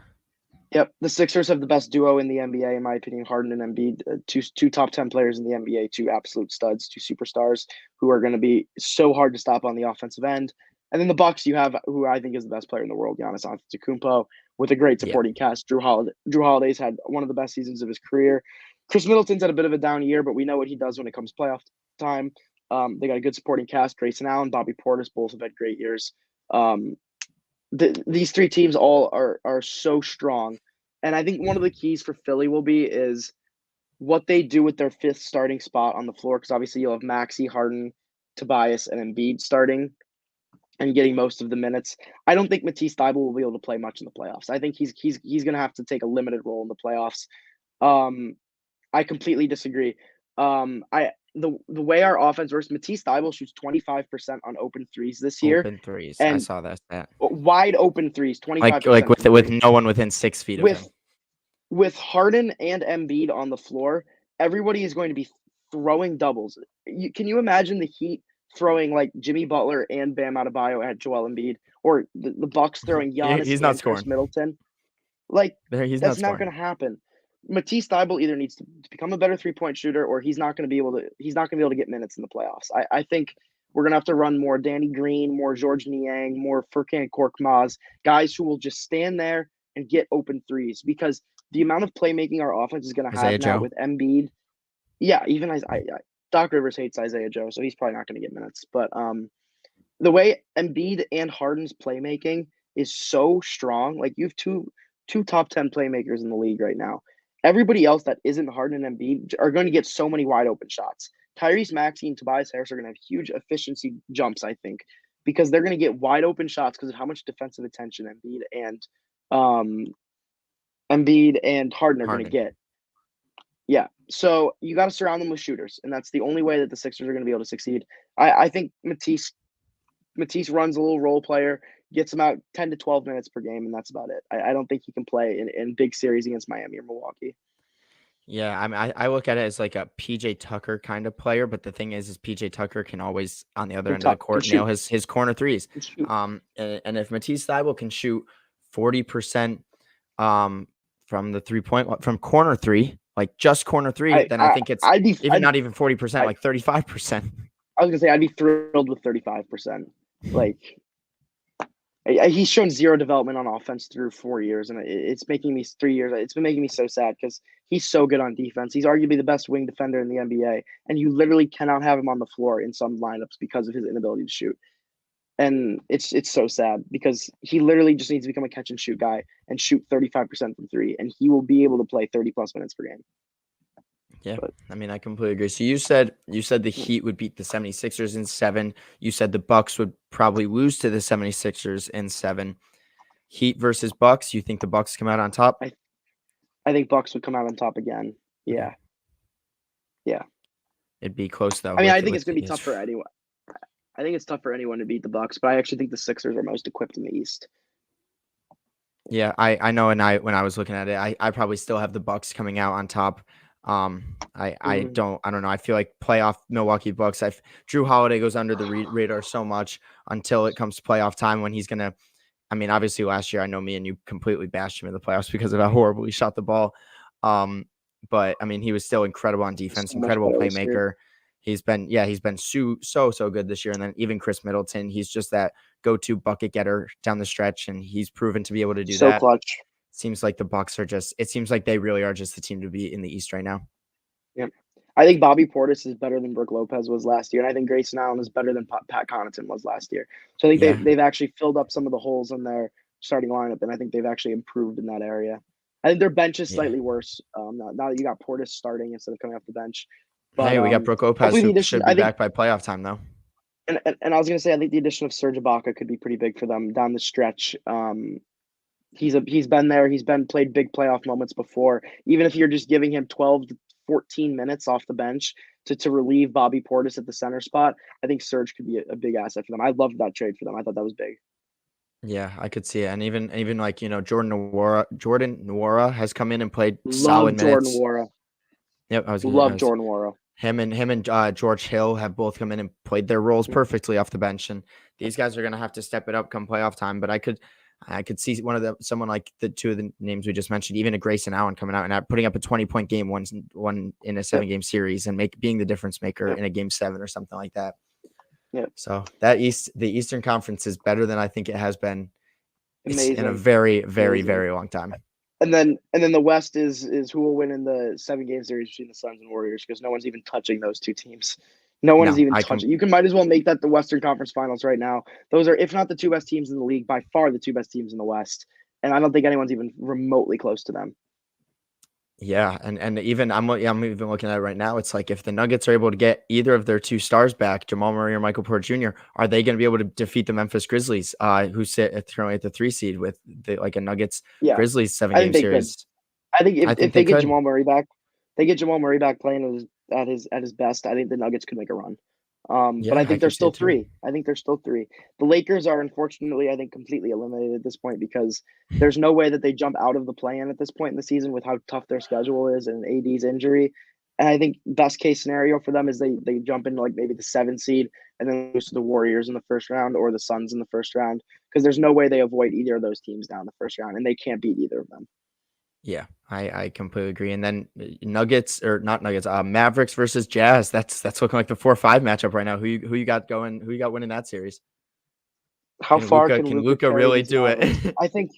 yep, the Sixers have the best duo in the NBA in my opinion. Harden and Embiid, two top 10 players in the NBA, two absolute studs, two superstars who are going to be so hard to stop on the offensive end. And then the Bucks, you have who I think is the best player in the world, Giannis Antetokounmpo, with a great Yeah. supporting cast. Drew Holiday's had one of the best seasons of his career. Chris Middleton's had a bit of a down year, but we know what he does when it comes playoff time. They got a good supporting cast. Grayson Allen, Bobby Portis, both have had great years. Um, these 3 teams all are so strong, and I think one of the keys for Philly will be is what they do with their 5th starting spot on the floor. Because obviously you'll have Maxey, Harden, Tobias, and Embiid starting and getting most of the minutes. I don't think Matisse Thybulle will be able to play much in the playoffs. I think he's going to have to take a limited role in the playoffs. Um, I completely disagree. The way our offense works, Matisse Thybulle shoots 25% on open threes this year, Open threes. I and saw that stat. wide open threes, Like 25% with from with 3. no one within 6 feet of him. With Harden and Embiid on the floor, everybody is going to be throwing doubles. Can you imagine the Heat throwing like Jimmy Butler and Bam Adebayo at Joel Embiid, or the Bucks throwing Giannis He's not and Chris scoring. Middleton? Like He's not that's not scoring. going to happen. Matisse Thybulle either needs to become a better 3-point shooter, or he's not going to be able to. He's not going to be able to get minutes in the playoffs. I think we're going to have to run more Danny Green, more George Niang, more Furkan Korkmaz, guys who will just stand there and get open threes, because the amount of playmaking our offense is going to have Isaiah now Joe. with Embiid. Yeah, even Doc Rivers hates Isaiah Joe, so he's probably not going to get minutes. But the way Embiid and Harden's playmaking is so strong, like you have two top 10 playmakers in the league right now. Everybody else that isn't Harden and Embiid are going to get so many wide open shots. Tyrese Maxey and Tobias Harris are going to have huge efficiency jumps, I think, because they're going to get wide open shots because of how much defensive attention um, Embiid and Harden are going to Harden. get. Yeah, so you got to surround them with shooters, and that's the only way that the Sixers are going to be able to succeed. I think Matisse runs a little role player, gets him out 10 to 12 minutes per game, and that's about it. I don't think he can play in big series against Miami or Milwaukee. Yeah, I mean, I look at it as like a PJ Tucker kind of player, but the thing is PJ Tucker can always on the other end of the Can court nail shoot. his corner threes. Can shoot. And if Matisse Thybulle can shoot 40% from the 3-point from corner 3, like just corner 3, then I think it's not even 40%, like 35%. I was gonna say I'd be thrilled with 35%. Like he's shown zero development on offense through 4 years, and it's making me 3 years. It's been making me so sad because he's so good on defense. He's arguably the best wing defender in the NBA, and you literally cannot have him on the floor in some lineups because of his inability to shoot. And it's so sad because he literally just needs to become a catch and shoot guy and shoot 35% from 3, and he will be able to play 30 plus minutes per game. Yeah, I mean, I completely agree. So you said the Heat would beat the 76ers in 7. You said the Bucks would probably lose to the 76ers in 7. Heat versus Bucks. You think the Bucks come out on top? I think Bucks would come out on top again. Yeah. Okay. Yeah. It'd be close though. I mean, I think it's going to be tough for anyone. I think it's tough for anyone to beat the Bucks, but I actually think the Sixers are most equipped in the East. Yeah, I know. And when I was looking at it, I probably still have the Bucks coming out on top. I don't know. I feel like playoff Milwaukee Bucks. Drew Holiday goes under the radar so much until it comes to playoff time when he's gonna. I mean, obviously last year I know me and you completely bashed him in the playoffs because of how horrible he shot the ball. But I mean, he was still incredible on defense, incredible playmaker. He's been so good this year. And then even Chris Middleton, he's just that go-to bucket getter down the stretch, and he's proven to be able to do that. So clutch. Seems like the Bucks are it seems like they really are just the team to be in the East right now. Yeah. I think Bobby Portis is better than Brook Lopez was last year, and I think Grayson Allen is better than Pat Connaughton was last year. So I think they've actually filled up some of the holes in starting lineup, and I think they've actually improved in that area. I think their bench is Yeah. slightly worse. Now that you got Portis starting instead of coming off the bench, but Hey, we got Brooke Lopez, hopefully the who addition. should be I think, back by playoff time, though. and I was gonna say, I think the addition of Serge Ibaka could be pretty big for them down the stretch. He's been there. He's been played big playoff moments before. Even if you're just giving him 12 to 14 minutes off the bench to relieve Bobby Portis at the center spot, I think Serge could be a big asset for them. I loved that trade for them. I thought that was big. Yeah, I could see it. And even like, Jordan Nwora has come in and played solid Love Jordan minutes. Nwora. Yep, Love Jordan Nwora. him and George Hill have both come in and played their roles perfectly off the bench, and these guys are gonna have to step it up come playoff time. But I could see someone like the two of the names we just mentioned, even a Grayson Allen coming out and putting up a 20-point game one in a 7-game series and being the difference maker in a game 7 or something like that. Yeah. So the Eastern Conference is better than I think it has been in a Amazing. very, very, very long time. And then the West is who will win in the 7-game series between the Suns and Warriors, because no one's even touching those two teams. No one is even touching. You might as well make that the Western Conference Finals right now. Those are, if not the two best teams in the league, by far the two best teams in the West. And I don't think anyone's even remotely close to them. Yeah, and even I'm even looking at it right now. It's like if the Nuggets are able to get either of their two stars back, Jamal Murray or Michael Porter Jr., are they going to be able to defeat the Memphis Grizzlies, who sit currently at the 3 seed with a Nuggets Grizzlies 7-game series? I think if they get Jamal Murray back, playing at his best. I think the Nuggets could make a run. But I think they're still 3. The Lakers are, unfortunately, I think, completely eliminated at this point, because there's no way that they jump out of the play-in at this point in the season with how tough their schedule is and AD's injury. And I think best case scenario for them is they jump into like maybe the 7 seed and then lose to the Warriors in the first round or the Suns in the first round, because there's no way they avoid either of those teams down the first round, and they can't beat either of them. Yeah, I completely agree. And then Mavericks versus Jazz. That's looking like the 4-5 matchup right now. Who you got going? Who you got winning that series? How far can Luka really do it? I think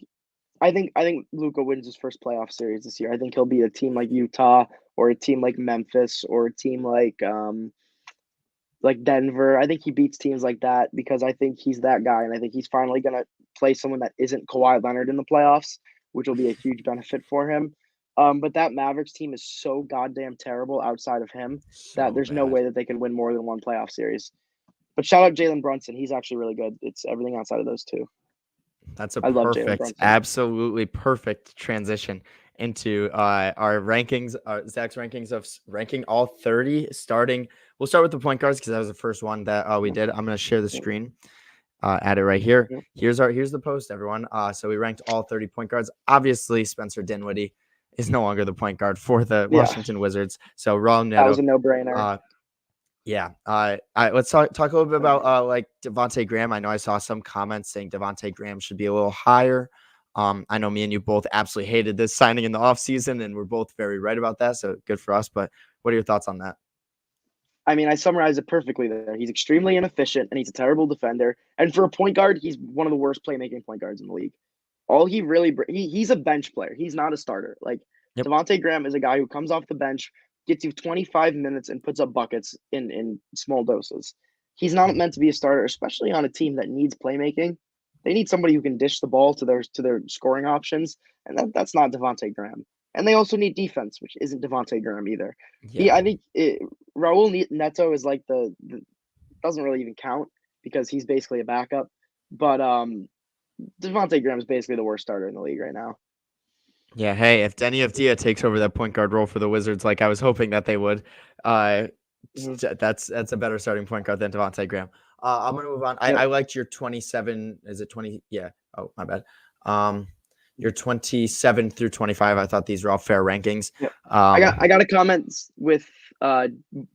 Luka wins his first playoff series this year. I think he'll beat a team like Utah or a team like Memphis or a team like Denver. I think he beats teams like that because I think he's that guy, and I think he's finally gonna play someone that isn't Kawhi Leonard in the playoffs, which will be a huge benefit for him. But that Mavericks team is so goddamn terrible outside of him that there's no way that they can win more than one playoff series. But shout out Jalen Brunson. He's actually really good. It's everything outside of those two. That's a perfect, absolutely perfect transition into our rankings, Zach's rankings of ranking all 30 starting. We'll start with the point guards because that was the first one that we did. I'm going to share the screen. Add it right here. Here's the post, everyone. So we ranked all 30 point guards. Obviously, Spencer Dinwiddie is no longer the point guard for the Washington Wizards. So Raul Neto. That was a no-brainer. Let's talk a little bit about like Devante Graham. I know I saw some comments saying Devante Graham should be a little higher. I know me and you both absolutely hated this signing in the offseason, and we're both very right about that. So good for us. But what are your thoughts on that? I mean, I summarized it perfectly there. He's extremely inefficient, and he's a terrible defender. And for a point guard, he's one of the worst playmaking point guards in the league. All he really he's a bench player. He's not a starter. Like Devante Graham is a guy who comes off the bench, gets you 25 minutes, and puts up buckets in small doses. He's not meant to be a starter, especially on a team that needs playmaking. They need somebody who can dish the ball to their scoring options, and that's not Devante Graham. And they also need defense, which isn't Devante Graham either. I think Raul Neto is like the doesn't really even count because he's basically a backup. But Devante Graham is basically the worst starter in the league right now. Yeah, hey, if Denny Avdija takes over that point guard role for the Wizards, like I was hoping that they would, that's a better starting point guard than Devante Graham. I'm gonna move on. I liked your 27. Is it 20? Yeah. Oh, my bad. Your 27 through 25. I thought these were all fair rankings. Yep. I got a comment with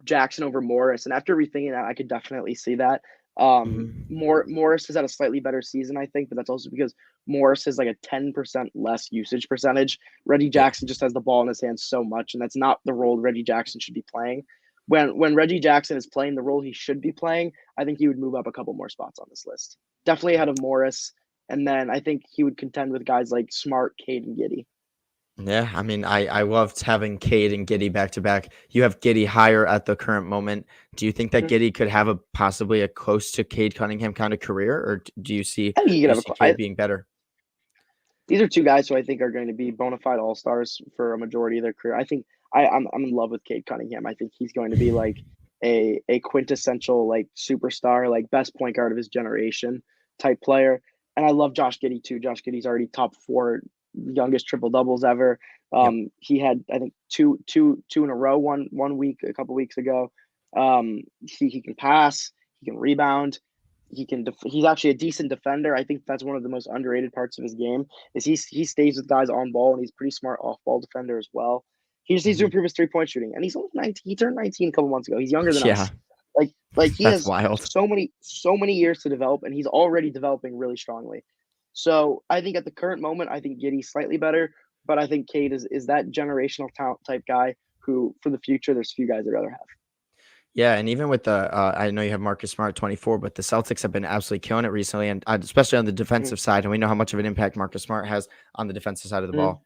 Jackson over Morris, and after rethinking that, I could definitely see that. Morris has had a slightly better season, I think, but that's also because Morris has like a 10% less usage percentage. Reggie Jackson just has the ball in his hands so much, and that's not the role Reggie Jackson should be playing. When Reggie Jackson is playing the role he should be playing, I think he would move up a couple more spots on this list. Definitely ahead of Morris, and then I think he would contend with guys like Smart, Cade, and Giddey. Yeah, I mean, I loved having Cade and Giddey back to back. You have Giddey higher at the current moment. Do you think that Giddey could have possibly a close to Cade Cunningham kind of career, or do you see Cade being better? these are two guys who I think are going to be bona fide all stars for a majority of their career. I think I'm in love with Cade Cunningham. I think he's going to be like a quintessential like superstar, like best point guard of his generation type player. And I love Josh Giddey too. Josh Giddey's already top four youngest triple doubles ever. Yep. He had I think two in a row one week a couple weeks ago. He can pass, he can rebound, he's actually a decent defender. I think that's one of the most underrated parts of his game is he stays with guys on ball and he's pretty smart off ball defender as well. He just needs to Mhm. improve his 3-point shooting, and he's only 19. He turned 19 a couple months ago. He's younger than Yeah, us. Like he that's has wild. so many years to develop, and he's already developing really strongly. So I think at the current moment, I think Giddy's slightly better, but I think Cade is that generational talent type guy who, for the future, there's few guys I'd rather have. Yeah, and even with the, I know you have Marcus Smart at 24, but the Celtics have been absolutely killing it recently, and especially on the defensive side. And we know how much of an impact Marcus Smart has on the defensive side of the Mm-hmm. ball.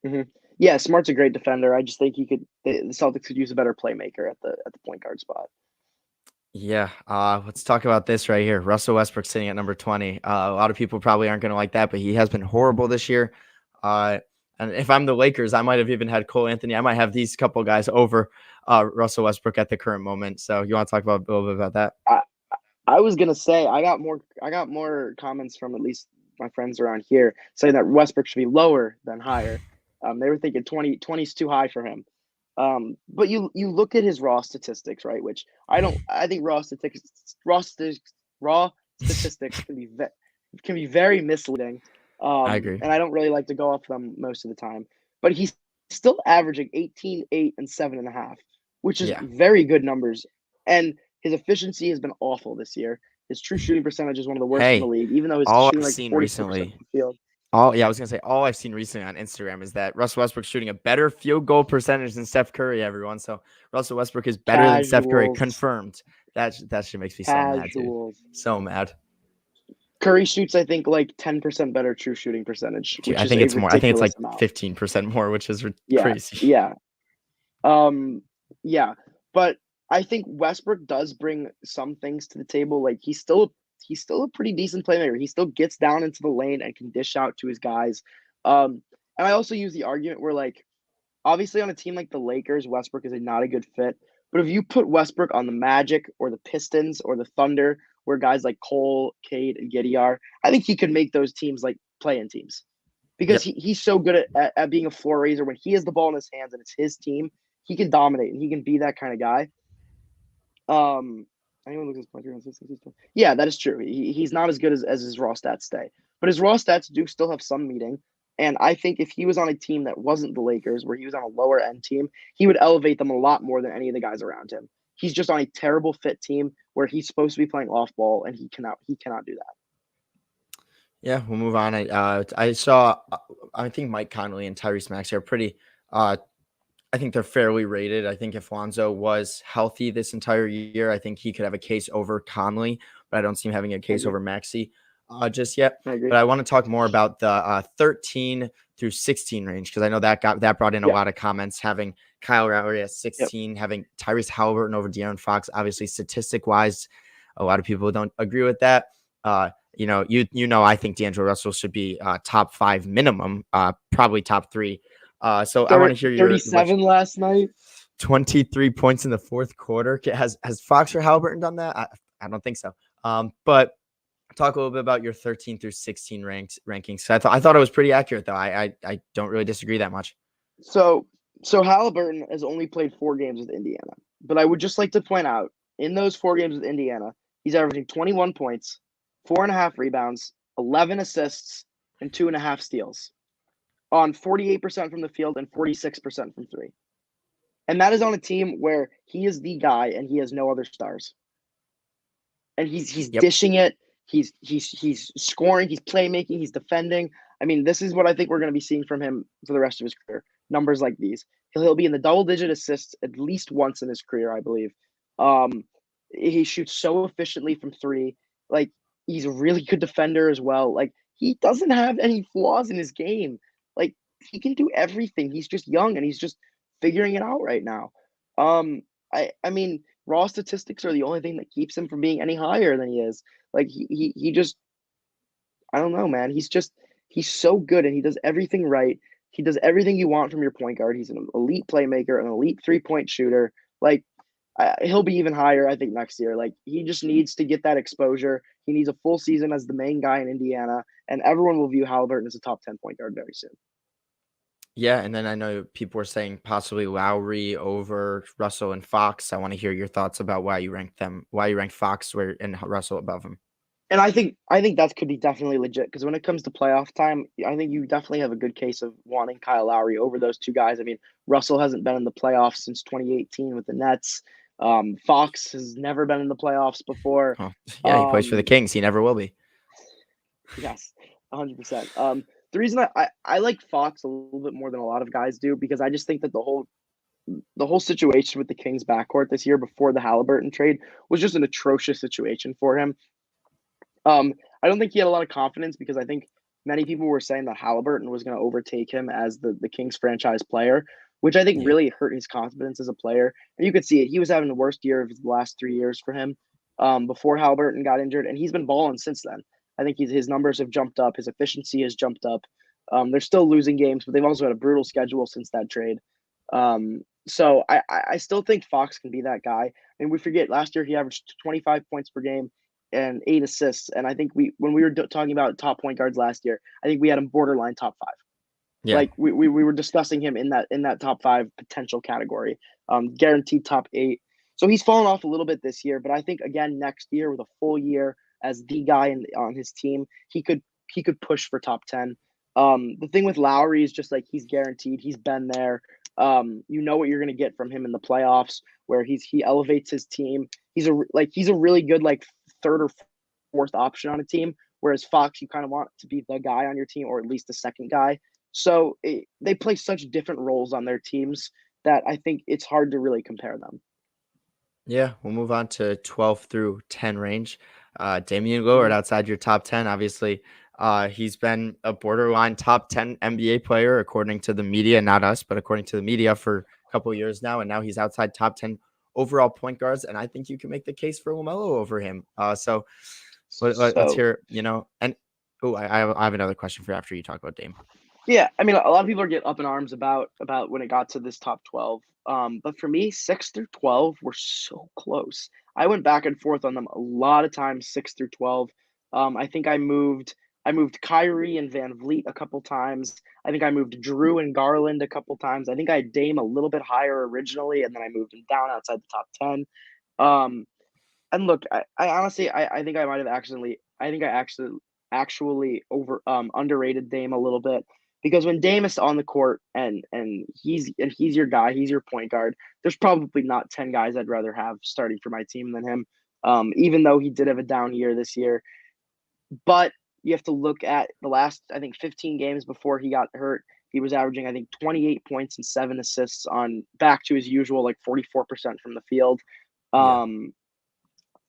Mm-hmm. Yeah, Smart's a great defender. I just think the Celtics could use a better playmaker at the point guard spot. Yeah, let's talk about this right here. Russell Westbrook sitting at number 20. A lot of people probably aren't going to like that, but he has been horrible this year. And if I'm the Lakers, I might have even had Cole Anthony. I might have these couple guys over Russell Westbrook at the current moment. So you want to talk about a little bit about that? I I was gonna say I got more comments from at least my friends around here saying that Westbrook should be lower than higher. They were thinking 20 is too high for him. But you look at his raw statistics, right? Which I think raw statistics can be very misleading. I agree. And I don't really like to go off them most of the time. But he's still averaging 18, 8, and 7.5, which is Yeah. very good numbers. And his efficiency has been awful this year. His true shooting percentage is one of the worst in the Hey, league, even though he's all shooting I've like seen 42% recently, from the field. I was gonna say all I've seen recently on Instagram is that Russell Westbrook's shooting a better field goal percentage than Steph Curry. Everyone, so Russell Westbrook is better than Steph Curry, Casuals, confirmed. That shit makes me so mad, dude. casuals. So mad. Curry shoots, I think, like 10% better true shooting percentage, Dude, which I is think a it's more. I think it's ridiculous like amount. 15% more, which is Yeah, crazy. yeah, yeah. But I think Westbrook does bring some things to the table. Like he's still a pretty decent playmaker. He still gets down into the lane and can dish out to his guys. And I also use the argument where like obviously on a team like the Lakers, Westbrook is not a good fit. But if you put Westbrook on the Magic or the Pistons or the Thunder, where guys like Cole, Cade, and Giddey are, I think he could make those teams like play-in teams because Yep. he's so good at being a floor raiser. When he has the ball in his hands and it's his team, he can dominate and he can be that kind of guy. Anyone looks at his point three on 16? Yeah, that is true. He's not as good as his raw stats stay, but his raw stats do still have some meaning. And I think if he was on a team that wasn't the Lakers, where he was on a lower end team, he would elevate them a lot more than any of the guys around him. He's just on a terrible fit team where he's supposed to be playing off ball, and he cannot do that. Yeah, we'll move on. I saw. I think Mike Conley and Tyrese Maxey are pretty. I think they're fairly rated. I think if Lonzo was healthy this entire year, I think he could have a case over Conley, but I don't see him having a I case agree. over Maxey just yet. I agree. But I want to talk more about the 13 through 16 range because I know that brought in a Yeah. lot of comments. Having Kyle Lowry at Yep. 16, having Tyrese Halliburton over De'Aaron Fox. Obviously, statistic wise, a lot of people don't agree with that. I think D'Angelo Russell should be top 5 minimum, probably top 3. So I want to hear your 37 last night. 23 points in the fourth quarter. Has Fox or Halliburton done that? I don't think so. But talk a little bit about your 13 through 16 rankings. I thought it was pretty accurate though. I don't really disagree that much. So Halliburton has only played 4 games with Indiana, but I would just like to point out in those 4 games with Indiana, he's averaging 21 points, 4.5 rebounds, 11 assists, and 2.5 steals on 48% from the field and 46% from three. And that is on a team where he is the guy and he has no other stars. And he's Yep. dishing it. He's scoring. He's playmaking. He's defending. I mean, this is what I think we're going to be seeing from him for the rest of his career. Numbers like these. He'll be in the double-digit assists at least once in his career, I believe. He shoots so efficiently from three. Like he's a really good defender as well. Like he doesn't have any flaws in his game. Like he can do everything. He's just young and he's just figuring it out right now. I mean, raw statistics are the only thing that keeps him from being any higher than he is. Like he just I don't know, man. He's so good and he does everything right. He does everything you want from your point guard. He's an elite playmaker, an elite 3-point shooter. Like he'll be even higher, I think, next year. Like he just needs to get that exposure. He needs a full season as the main guy in Indiana, and everyone will view Halliburton as a top 10 point guard very soon. Yeah, and then I know people were saying possibly Lowry over Russell and Fox. I want to hear your thoughts about why you rank Fox and Russell above him. And I think that could be definitely legit because when it comes to playoff time, I think you definitely have a good case of wanting Kyle Lowry over those two guys. I mean, Russell hasn't been in the playoffs since 2018 with the Nets. Fox has never been in the playoffs before. Oh, yeah, he plays for the Kings. He never will be. Yes, 100%. The reason I like Fox a little bit more than a lot of guys do because I just think that the whole situation with the Kings backcourt this year before the Halliburton trade was just an atrocious situation for him. I don't think he had a lot of confidence because I think many people were saying that Halliburton was going to overtake him as the Kings franchise player, which I think Yeah. really hurt his confidence as a player. And you could see it. He was having the worst year of the last 3 years for him before Halliburton got injured, and he's been balling since then. I think his numbers have jumped up. His efficiency has jumped up. They're still losing games, but they've also had a brutal schedule since that trade. So I still think Fox can be that guy. I mean, we forget last year he averaged 25 points per game and 8 assists. And I think when we were talking about top point guards last year, I think we had him borderline top five. Yeah. Like we were discussing him in that top five potential category, guaranteed top 8. So he's fallen off a little bit this year, but I think again next year with a full year as the guy on his team, he could push for top 10. The thing with Lowry is just like he's guaranteed. He's been there. You know what you're going to get from him in the playoffs, where he elevates his team. He's a really good like third or fourth option on a team. Whereas Fox, you kind of want to be the guy on your team, or at least the second guy. So they play such different roles on their teams that I think it's hard to really compare them. Yeah, we'll move on to 12 through 10 range. Damian Lillard Mhm. outside your top 10. Obviously, he's been a borderline top 10 NBA player, according to the media, not us, but according to the media for a couple of years now. And now he's outside top 10 overall point guards. And I think you can make the case for LaMelo over him. So let's So hear, and I have another question for you after you talk about Dame. yeah, I mean, a lot of people are getting up in arms about when it got to this top 12. But for me, 6 through 12 were so close. I went back and forth on them a lot of times, 6 through 12. I think I moved Kyrie and Van Vliet a couple times. I think I moved Drew and Garland a couple times. I think I had Dame a little bit higher originally, and then I moved him down outside the top 10. Um, and look, I honestly I think I might have actually over underrated Dame a little bit because when Dame is on the court and he's your guy, he's your point guard. There's probably not 10 guys I'd rather have starting for my team than him. Even though he did have a down year this year, but you have to look at the last I think 15 games before he got hurt. He was averaging I think 28 points and 7 assists on back to his usual like 44% from the field. Yeah. Um,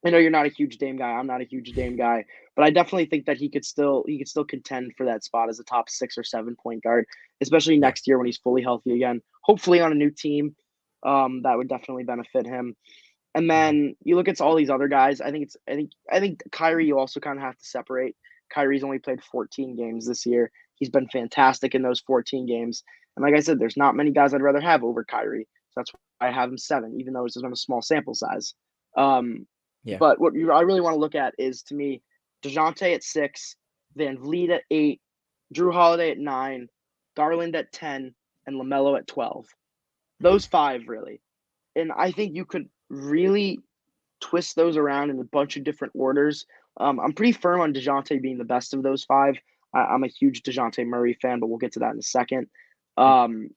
I know you're not a huge Dame guy. I'm not a huge Dame guy, but I definitely think that he could still contend for that spot as a top 6 or 7 point guard, especially Yeah. next year when he's fully healthy again. Hopefully on a new team, that would definitely benefit him. And Mhm. then you look at all these other guys. I think Kyrie you also kind of have to separate. Kyrie's only played 14 games this year. He's been fantastic in those 14 games. And like I said, there's not many guys I'd rather have over Kyrie. So that's why I have him 7, even though it's just on a small sample size. Um, Yeah. but I really want to look at is to me DeJounte at 6, Van Vliet at 8, Drew Holiday at 9, Garland at 10, and LaMelo at 12. Those 5 really. And I think you could really twist those around in a bunch of different orders. I'm pretty firm on DeJounte being the best of those 5. I'm a huge DeJounte Murray fan, but we'll get to that in a second. Um,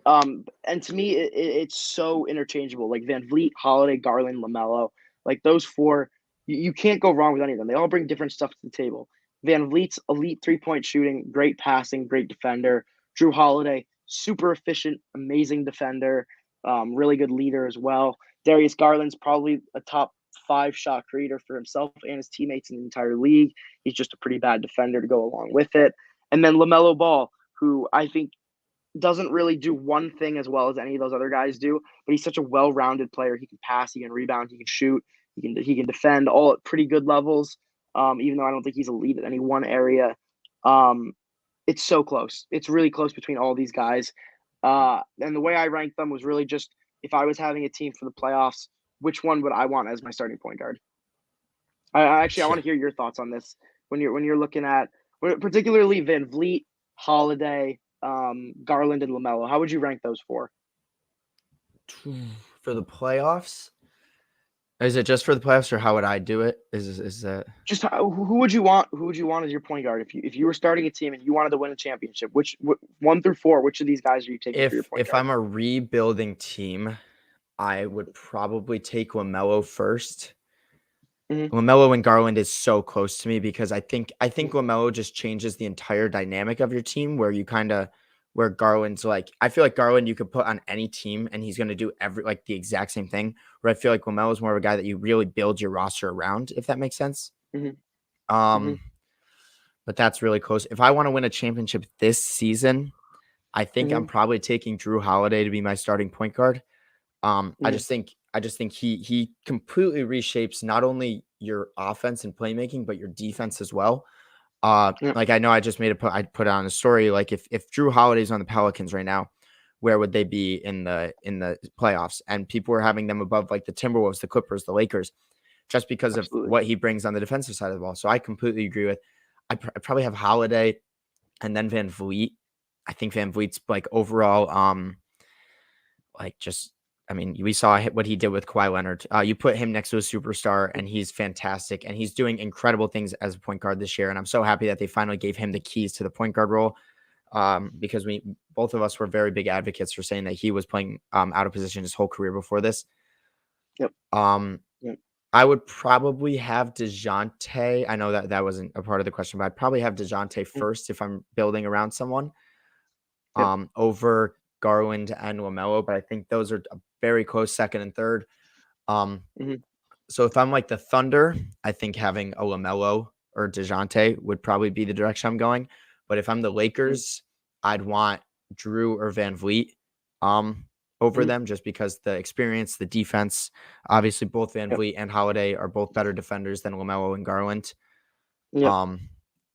and to me, it's so interchangeable. Like Van Vliet, Holiday, Garland, Lamelo, like those 4, you can't go wrong with any of them. They all bring different stuff to the table. Van Vliet's elite 3-point shooting, great passing, great defender. Drew Holiday, super efficient, amazing defender, really good leader as well. Darius Garland's probably a top 5 shot creator for himself and his teammates in the entire league. He's just a pretty bad defender to go along with it. And then LaMelo Ball, who I think doesn't really do one thing as well as any of those other guys do, but he's such a well-rounded player. He can pass, he can rebound, he can shoot, he can defend all at pretty good levels. Even though I don't think he's elite at any one area. Um, it's so close. It's really close between all these guys. And the way I ranked them was really just if I was having a team for the playoffs, which one would I want as my starting point guard? I want Yeah. to hear your thoughts on this when you're looking at particularly Van Vliet, Holiday, Garland, and Lamelo. How would you rank those four? For the playoffs? Is it just for the playoffs, or how would I do it? Is that Just who would you want? Who would you want as your point guard if you were starting a team and you wanted to win a championship? Which one through four? Which of these guys are you taking for your point if guard? I'm a rebuilding team, I would probably take Lamelo first. Hmm. Lamelo and Garland is so close to me because I think Lamelo just changes the entire dynamic of your team where you kind of where Garland's like I feel like Garland you could put on any team and he's going to do every like the exact same thing. Where I feel like Lamelo is more of a guy that you really build your roster around, if that makes sense. Hmm. Hmm. Um, but that's really close. If I want to win a championship this season, I think I'm Hmm. probably taking Drew Holiday to be my starting point guard. I Hmm. just think he completely reshapes not only your offense and playmaking, but your defense as well. Yeah. Like I know I just I put on a story like if Drew Holiday's on the Pelicans right now, where would they be in the playoffs? And people were having them above like the Timberwolves, the Clippers, the Lakers, just because of Absolutely. what he brings on the defensive side of the ball. So I completely agree with. I probably have Holiday and then Van Vliet. I think Van Vliet's like overall, like just I mean, we saw what he did with Kawhi Leonard. You put him next to a superstar, and he's fantastic, and he's doing incredible things as a point guard this year. And I'm so happy that they finally gave him the keys to the point guard role, because we both of us were very big advocates for saying that he was playing out of position his whole career before this. Yep. Um, Yep. I would probably have DeJounte. I know that that wasn't a part of the question, but I'd probably have DeJounte Mm. first if I'm building around someone, Yep. over Garland and Lamelo. But I think those are a very close second and third. Um, Hmm. so if I'm like the Thunder, I think having a Lamelo or DeJounte would probably be the direction I'm going. But if I'm the Lakers, I'd want Drew or Van Vliet over Hmm. them just because the experience, the defense, obviously both Van Yep. Vliet and Holiday are both better defenders than Lamelo and Garland. Yep. Um,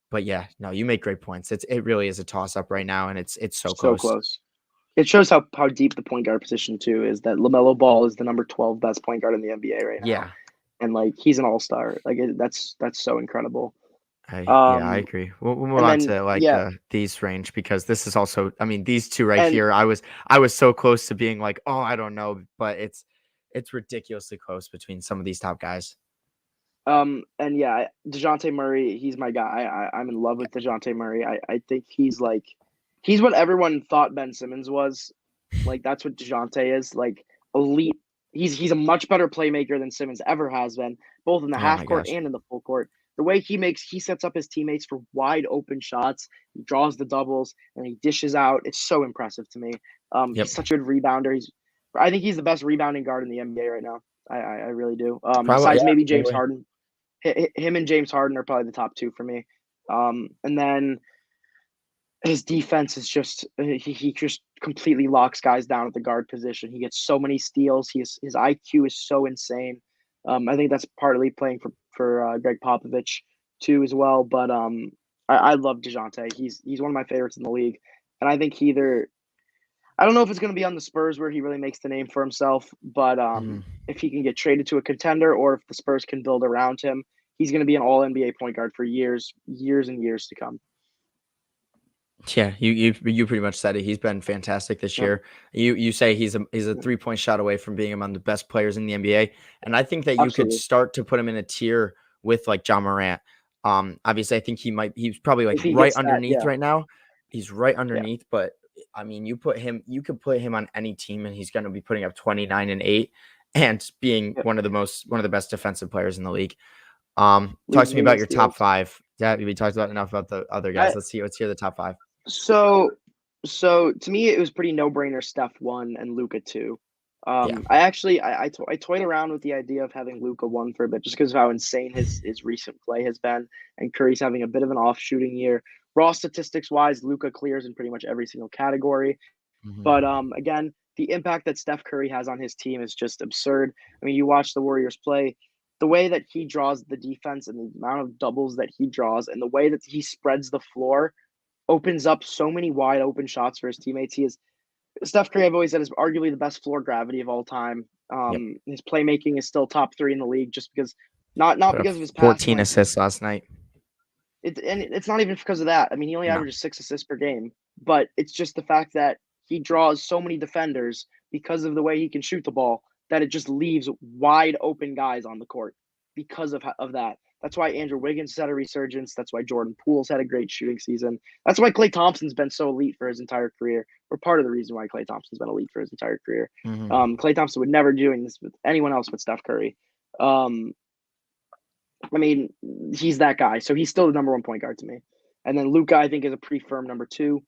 but yeah, no, you make great points. It really is a toss up right now, and it's so So close. close. It shows how deep the point guard position too is that Lamelo Ball is the number 12 best point guard in the NBA right now, Yeah, and like he's an all star. Like that's so incredible. I Um, agree. We'll move and on then to like yeah, these range because this is also, I mean, these two right and here. I was so close to being like, oh, I don't know, but it's ridiculously close between some of these top guys. and yeah, Dejounte Murray, he's my guy. I'm in love with Dejounte Murray. I think he's what everyone thought Ben Simmons was. Like that's what Dejounte is. Like elite. He's a much better playmaker than Simmons ever has been, both in the Oh my half court gosh. and in the full court. The way he sets up his teammates for wide open shots, he draws the doubles and he dishes out. It's so impressive to me. He's Yep. such a good rebounder. I think he's the best rebounding guard in the NBA right now. I really do. Probably, Besides yeah, maybe James totally. Harden, him and James Harden are probably the top two for me. And then his defense is just he just completely locks guys down at the guard position. He gets so many steals. His IQ is so insane. I think that's partly playing for Greg Popovich too as well. But I love Dejounte. He's one of my favorites in the league, and I think he either I don't know if it's going to be on the Spurs where he really makes the name for himself, but Mhm. if he can get traded to a contender or if the Spurs can build around him, he's going to be an All NBA point guard for years and years to come. Yeah, you pretty much said it. He's been fantastic this Yep, year. You say he's a 3-point shot away from being among the best players in the NBA, and I think that you could absolutely. start to put him in a tier with like John Morant. Obviously, I think he's probably like If he right gets that, underneath yeah, right now. He's right yeah, underneath, but I mean, you could put him on any team, and he's going to be putting up 29 and 8 and being yep. one of the best defensive players in the league. Talk Leads to me the league about in your top steals. five. Yeah, we talked about enough about the other guys. I Let's hear the top five. so so to me it was pretty no brainer. Steph one and Luca two. Yeah. I actually I toyed around with the idea of having Luca one for a bit just because of how insane his recent play has been, and Curry's having a bit of an off shooting year. Raw statistics wise, Luca clears in pretty much every single category. Mhm. But again, the impact that Steph Curry has on his team is just absurd. I mean, you watch the Warriors play. the way that he draws the defense and the amount of doubles that he draws and the way that he spreads the floor opens up so many wide open shots for his teammates. He is Steph Curry, I've always said, is arguably the best floor gravity of all time. Yep. His playmaking is still top 3 in the league, just because not Put up because of his 14 passing. assists last night. It's not even because of that. I mean, he only No. averages 6 assists per game, but it's just the fact that he draws so many defenders because of the way he can shoot the ball that it just leaves wide open guys on the court because of that. That's why Andrew Wiggins had a resurgence. That's why Jordan Poole's had a great shooting season. That's why Klay Thompson's been so elite for his entire career, or part of the reason why Klay Thompson's been elite for his entire career. Klay Thompson would never doing this with anyone else but Steph Curry. I mean, he's that guy. So he's still the number 1 point guard to me. And then Luka, I think, is a pretty firm number 2.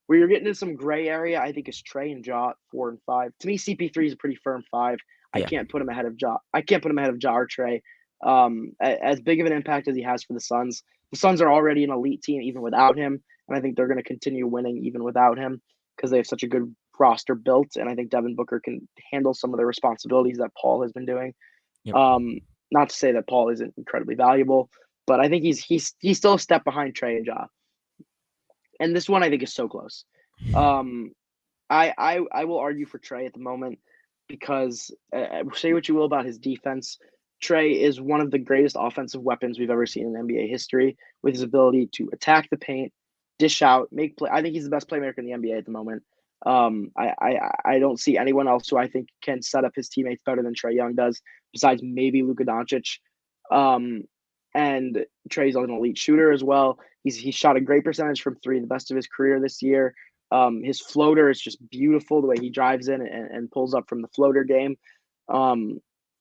Where you're getting into some gray area, I think, is Trey and Ja 4 and 5. To me, CP3 is a pretty firm 5. I can't put him ahead of Ja. I can't put him ahead of Ja or Trey. As big of an impact as he has for the Suns are already an elite team even without him, and I think they're going to continue winning even without him because they have such a good roster built, and I think Devin Booker can handle some of the responsibilities that Paul has been doing. Yep. Not to say that Paul isn't incredibly valuable, but I think he's still a step behind Trey and Ja. And this one I think is so close. I will argue for Trey at the moment because say what you will about his defense, Trey is one of the greatest offensive weapons we've ever seen in NBA history with his ability to attack the paint, dish out, make play. I think he's the best playmaker in the NBA at the moment. I don't see anyone else who I think can set up his teammates better than Trae Young does, besides maybe Luka Doncic. And Trey's an elite shooter as well. He's shot a great percentage from 3, the best of his career this year. His floater is just beautiful, the way he drives in and pulls up from the floater game.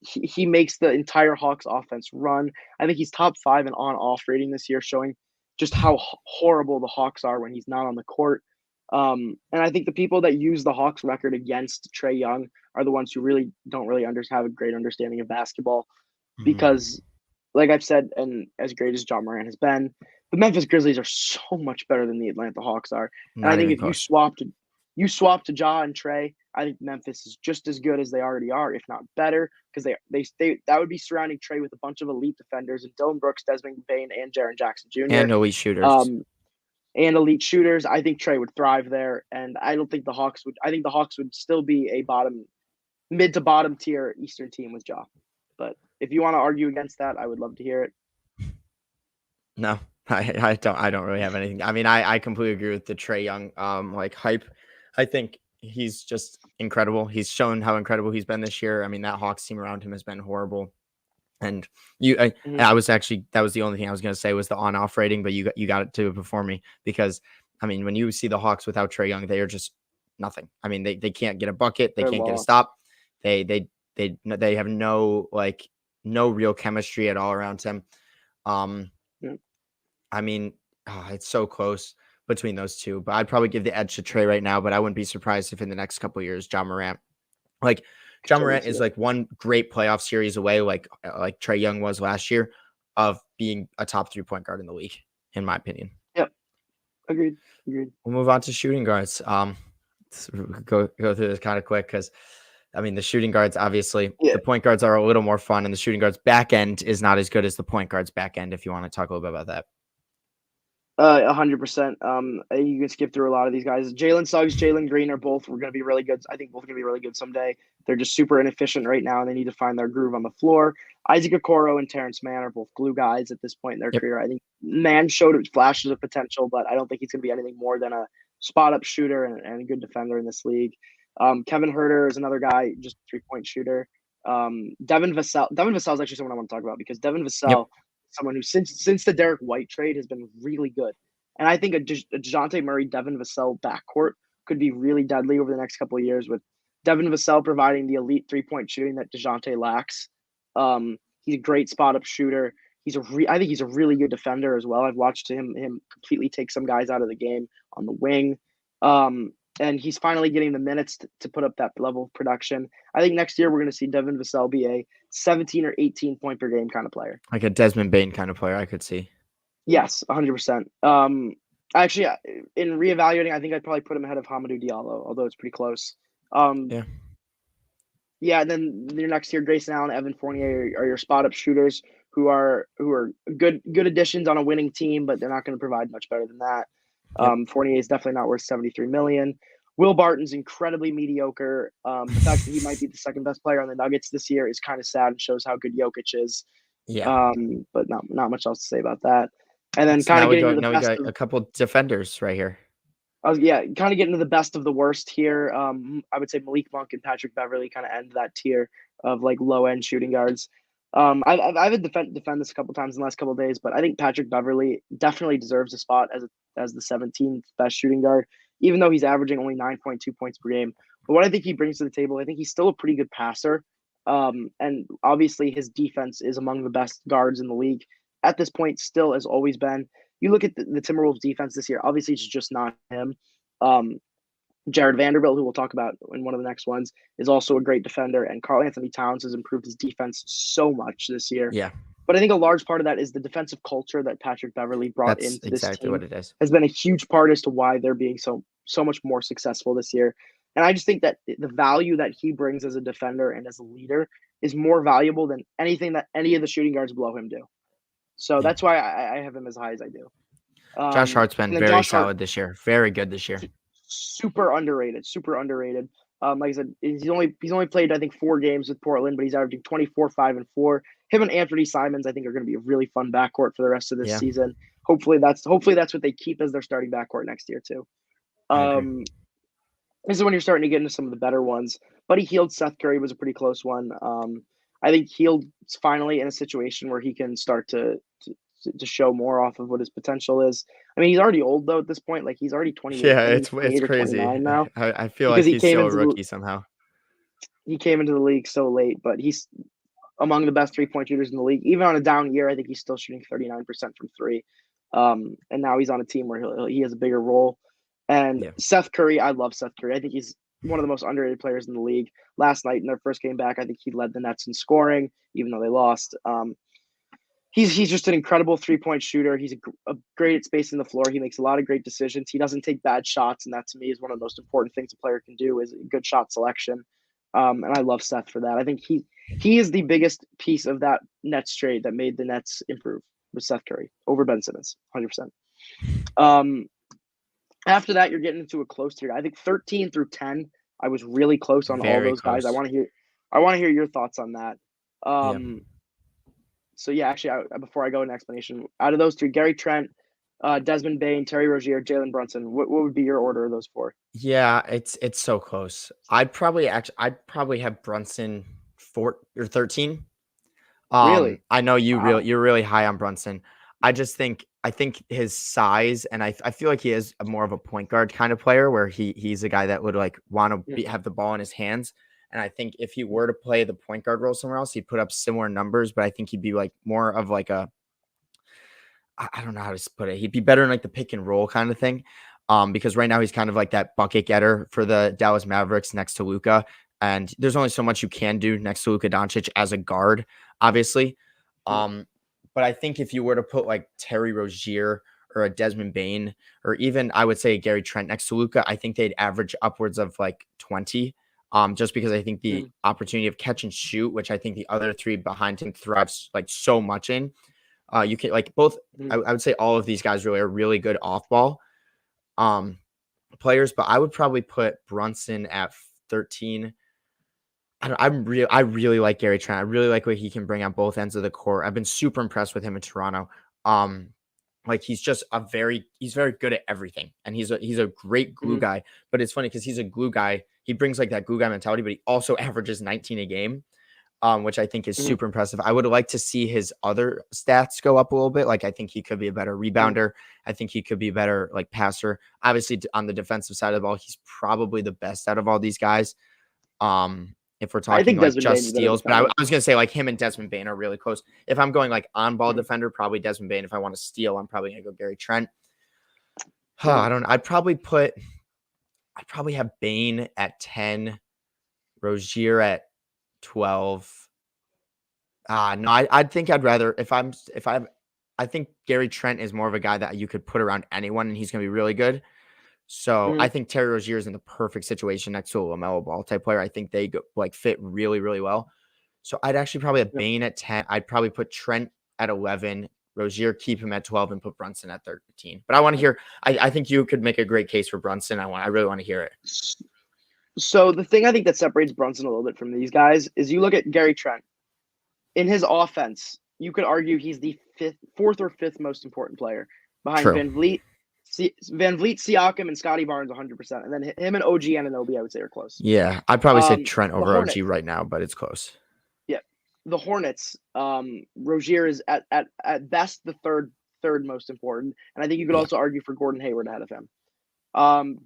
He makes the entire Hawks offense run. I think he's top 5 in on-off rating this year, showing just how horrible the Hawks are when he's not on the court. And I think the people that use the Hawks record against Trae Young are the ones who really don't really have a great understanding of basketball because, like I've said, and as great as John Moran has been, the Memphis Grizzlies are so much better than the Atlanta Hawks are. And I think if you swap to Ja and Trey, I think Memphis is just as good as they already are, if not better, because they that would be surrounding Trey with a bunch of elite defenders and Dylan Brooks, Desmond Bane, and Jaren Jackson Jr. And elite shooters. And elite shooters. I think Trey would thrive there, and I don't think the Hawks would. I think the Hawks would still be a mid to bottom tier Eastern team with Ja. But if you want to argue against that, I would love to hear it. No, I don't really have anything. I mean, I completely agree with the Trae Young hype. I think he's just incredible. He's shown how incredible he's been this year. I mean, that Hawks team around him has been horrible. And that was the only thing I was going to say was the on-off rating, but you got it to before me because, I mean, when you see the Hawks without Trae Young, they are just nothing. I mean, they can't get a bucket. They can't get a stop. They have no real chemistry at all around him. I mean, it's so close between those two, but I'd probably give the edge to Trae right now, but I wouldn't be surprised if in the next couple of years, John Morant is like one great playoff series away, like Trae Young was last year, of being a top 3-point guard in the league, in my opinion. Yep. Agreed. We'll move on to shooting guards. Go through this kind of quick because, I mean, the shooting guards, obviously, the point guards are a little more fun, and the shooting guards back end is not as good as the point guards back end, if you want to talk a little bit about that. 100%. You can skip through a lot of these guys. Jalen Suggs, Jalen Green are both going to be really good. I think both going to be really good someday. They're just super inefficient right now, and they need to find their groove on the floor. Isaac Okoro and Terrence Mann are both glue guys at this point in their career. I think Mann showed flashes of potential, but I don't think he's going to be anything more than a spot-up shooter and a good defender in this league. Kevin Huerter is another guy, just a 3-point shooter. Devin Vassell. Devin Vassell is actually someone I want to talk about because Devin Vassell – someone who since the Derek White trade has been really good. And I think a DeJounte Murray, Devin Vassell backcourt could be really deadly over the next couple of years with Devin Vassell providing the elite 3-point shooting that DeJounte lacks. He's a great spot-up shooter. I think he's a really good defender as well. I've watched him completely take some guys out of the game on the wing. And he's finally getting the minutes to put up that level of production. I think next year we're going to see Devin Vassell be a 17 or 18 point per game kind of player. Like a Desmond Bane kind of player, I could see. Yes, 100%. Actually, in reevaluating, I think I'd probably put him ahead of Hamidou Diallo, although it's pretty close. Yeah, and then your next tier, Grayson Allen, Evan Fournier are your spot up shooters who are good additions on a winning team, but they're not going to provide much better than that. Yep. Fournier is definitely not worth 73 million. Will Barton's incredibly mediocre. The fact that he might be the second best player on the Nuggets this year is kind of sad and shows how good Jokic is. Yeah. But not much else to say about that. And then So kind of getting to the now we best got of a couple defenders right here. yeah, kind of getting to the best of the worst here. I would say Malik Monk and Patrick Beverly kind of end that tier of like low end shooting guards. I've had defend this a couple times in the last couple of days, but I think Patrick Beverly definitely deserves a spot as the 17th best shooting guard, even though he's averaging only 9.2 points per game. But what I think he brings to the table, I think he's still a pretty good passer. And obviously his defense is among the best guards in the league at this point. Still has always been. You look at the Timberwolves defense this year, obviously it's just not him. Um, Jared Vanderbilt, who we'll talk about in one of the next ones, is also a great defender. And Karl Anthony Towns has improved his defense so much this year. Yeah, But I think a large part of that is the defensive culture that Patrick Beverly brought that's into this exactly team what it is. has been a huge part as to why they're being so much more successful this year. And I just think that the value that he brings as a defender and as a leader is more valuable than anything that any of the shooting guards below him do. So Yeah. that's why I have him as high as I do. Josh Hart's been And then very Josh Hart, solid this year. Very good this year. super underrated, super underrated. Like I said, he's only played I think 4 games with Portland, but he's averaging 24, 5, and 4. Him and Anthony Simons, I think, are going to be a really fun backcourt for the rest of this Yeah, season. Hopefully that's what they keep as their starting backcourt next year too. I agree. Um, this is when you're starting to get into some of the better ones. Buddy Hield, Seth Curry was a pretty close one. I think Hield's finally in a situation where he can start to show more off of what his potential is. I mean, he's already old though at this point. Like he's already 28. Yeah, I think he's it's 28 or crazy. 29 now I feel because like he's still a rookie somehow. he came into the league so late, but he's among the best 3 point shooters in the league. Even on a down year, I think he's still shooting 39% from three. And now he's on a team where he has a bigger role. And Yeah. Seth Curry, I love Seth Curry. I think he's one of the most underrated players in the league. Last night in their first game back, I think he led the Nets in scoring, even though they lost. He's just an incredible 3 point shooter. He's a great at spacing the floor. He makes a lot of great decisions. He doesn't take bad shots, and that to me is one of the most important things a player can do is good shot selection. And I love Seth for that. I think he is the biggest piece of that Nets trade that made the Nets improve with Seth Curry over Ben Simmons, 100%. After that, you're getting into a close tier. I think 13 through 10, I was really close on all Very those guys. I close. want to hear your thoughts on that. Yeah. So yeah, actually, before I go into explanation, out of those three, Gary Trent, Desmond Bain, Terry Rozier, Jalen Brunson, what would be your order of those four? Yeah, it's so close. I'd probably have Brunson 4 or 13. Really? I know Wow. you're really high on Brunson. I think his size and I feel like he is a more of a point guard kind of player where he's a guy that would like want to have the ball in his hands. And I think if he were to play the point guard role somewhere else, he'd put up similar numbers, but I think he'd be like more of like I don't know how to put it. He'd be better in like the pick and roll kind of thing. Because right now he's kind of like that bucket getter for the Dallas Mavericks next to Luka. And there's only so much you can do next to Luka Doncic as a guard, obviously. But I think if you were to put like Terry Rozier or a Desmond Bain, or even I would say Gary Trent next to Luka, I think they'd average upwards of like 20. Just because I think the opportunity of catch and shoot, which I think the other three behind him thrives like so much in. You can like both. I would say all of these guys really are really good off ball players, but I would probably put Brunson at 13. I really like Gary Trent. I really like what he can bring on both ends of the court. I've been super impressed with him in Toronto. Like he's just he's very good at everything, and he's a great glue guy. But it's funny because he's a glue guy. He brings like that glue guy mentality, but he also averages 19 a game. Which I think is super impressive. I would like to see his other stats go up a little bit. Like I think he could be a better rebounder. I think he could be a better like passer. Obviously on the defensive side of the ball, he's probably the best out of all these guys. If we're I talking think like Desmond just Bain's a better steals, but I defender. was gonna say like him and Desmond Bain are really close. If I'm going like on ball defender, probably Desmond Bain. If I want to steal, I'm probably gonna go Gary Trent. I don't know. I'd probably have Bain at 10, Rozier at 12. No, I think I'd rather I think Gary Trent is more of a guy that you could put around anyone and he's going to be really good. So I Mhm. think Terry Rozier is in the perfect situation next to a LaMelo Ball type player. I think they fit really, really well. So I'd actually probably have Yep. Bane at 10. I'd probably put Trent at 11, Rozier, keep him at 12, and put Brunson at 13. But I want to hear, I think you could make a great case for Brunson. I really want to hear it. So the thing I think that separates Brunson a little bit from these guys is you look at Gary Trent. In his offense, you could argue he's the fourth or fifth most important player behind True. Van Vliet, Siakam, and Scotty Barnes 100%. And then him and OG Anunoby, I would say, are close. Yeah, I'd probably say Trent The over OG Hornets, right now, but it's close. yeah, the Hornets. Rozier is at best the third most important, and I think you could Yeah. also argue for Gordon Hayward ahead of him.